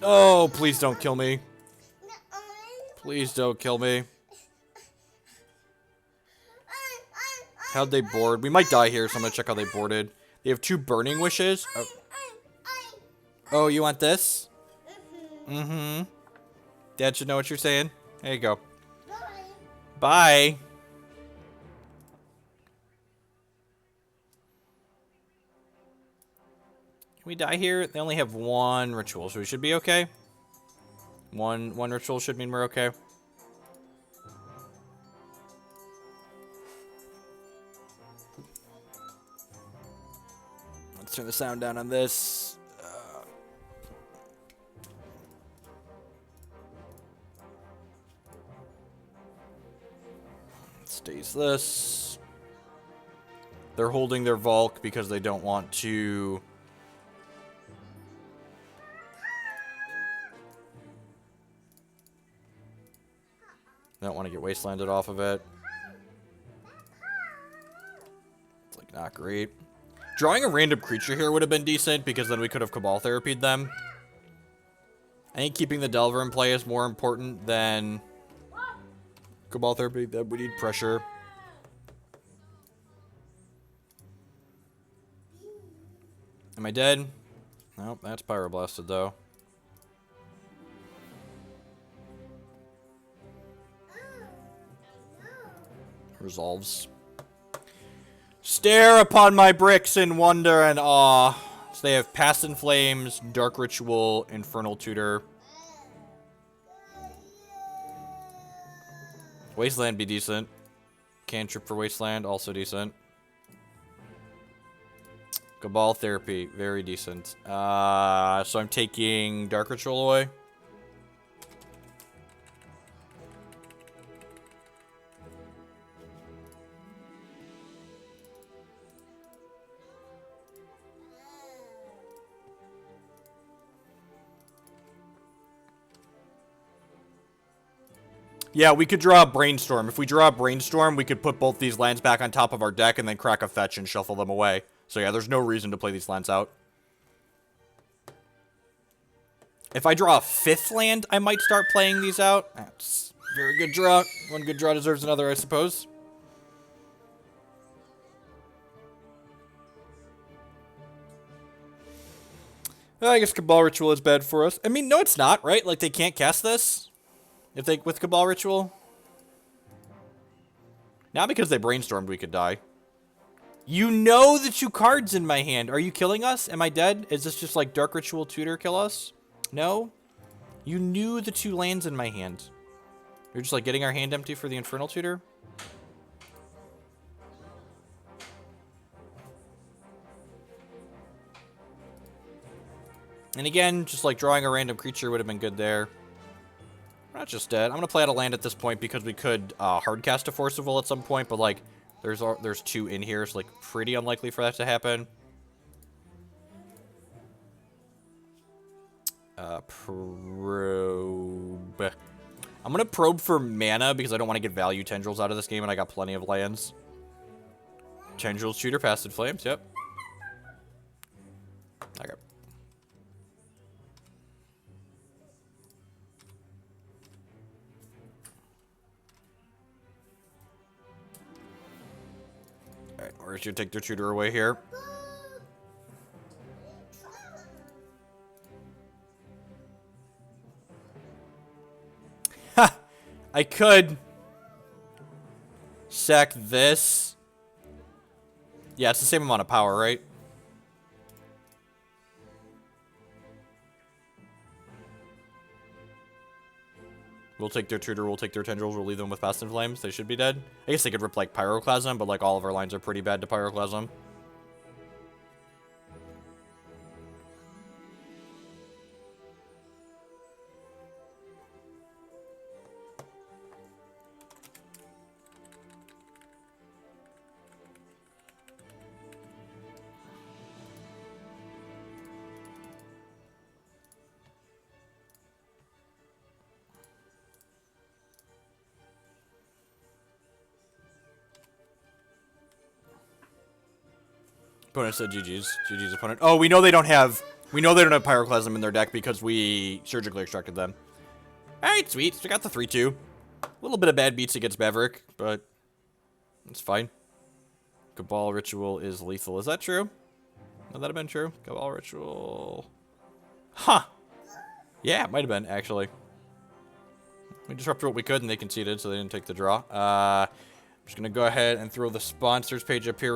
Oh, please don't kill me. Please don't kill me. How'd they board? We might die here, so I'm gonna check how they boarded. They have 2 Burning Wishes. Oh, you want this? Mm-hmm. Dad should know what you're saying. There you go. Bye. Can we die here? They only have 1 ritual, so we should be okay. One ritual should mean we're okay. Let's turn the sound down on this. Stays this. They're holding their Volk because they don't want to. They don't want to get Wastelanded off of it. It's like not great. Drawing a random creature here would have been decent because then we could have Cabal Therapied them. I think keeping the Delver in play is more important than Cabal Therapy. That we need pressure. Am I dead? Nope, that's Pyroblasted though. Resolves. Stare upon my bricks in wonder and awe. So they have Past in Flames, Dark Ritual, Infernal Tutor. Wasteland be decent. Cantrip for Wasteland, also decent. Cabal Therapy, very decent. So I'm taking Dark Ritual away. Yeah, we could draw a Brainstorm. If we draw a Brainstorm, we could put both these lands back on top of our deck and then crack a fetch and shuffle them away. So yeah, there's no reason to play these lands out. If I draw a 5th land, I might start playing these out. That's a very good draw. One good draw deserves another, I suppose. I guess Cabal Ritual is bad for us. I mean, no, it's not, right? Like, they can't cast this if they with Cabal Ritual. Not because they brainstormed, we could die. You know the 2 cards in my hand. Are you killing us? Am I dead? Is this just like Dark Ritual Tutor kill us? No? You knew the 2 lands in my hand. You're just like getting our hand empty for the Infernal Tutor? And again, just like drawing a random creature would have been good there. We're not just dead. I'm going to play out a land at this point because we could hardcast a Forcible at some point, but like there's 2 in here, so like pretty unlikely for that to happen. Probe. I'm going to probe for mana because I don't want to get value tendrils out of this game, and I got plenty of lands. Tendrils, Shooter, Passive Flames, yep. Okay. Alright, we're just gonna take their tutor away here. Ha! I could sack this. Yeah, it's the same amount of power, right? We'll take their tutor, we'll take their tendrils, we'll leave them with Passive Flames. They should be dead. I guess they could rip, like, Pyroclasm, but, like, all of our lines are pretty bad to Pyroclasm. Opponent said GG's. GG's opponent. Oh, we know they don't have Pyroclasm in their deck because we surgically extracted them. Alright, sweet. So we got the 3-2. A little bit of bad beats against Maverick, but it's fine. Cabal Ritual is lethal. Is that true? Would that have been true? Cabal Ritual. Huh. Yeah, it might have been, actually. We disrupted what we could and they conceded, so they didn't take the draw. I'm just going to go ahead and throw the sponsors page up here.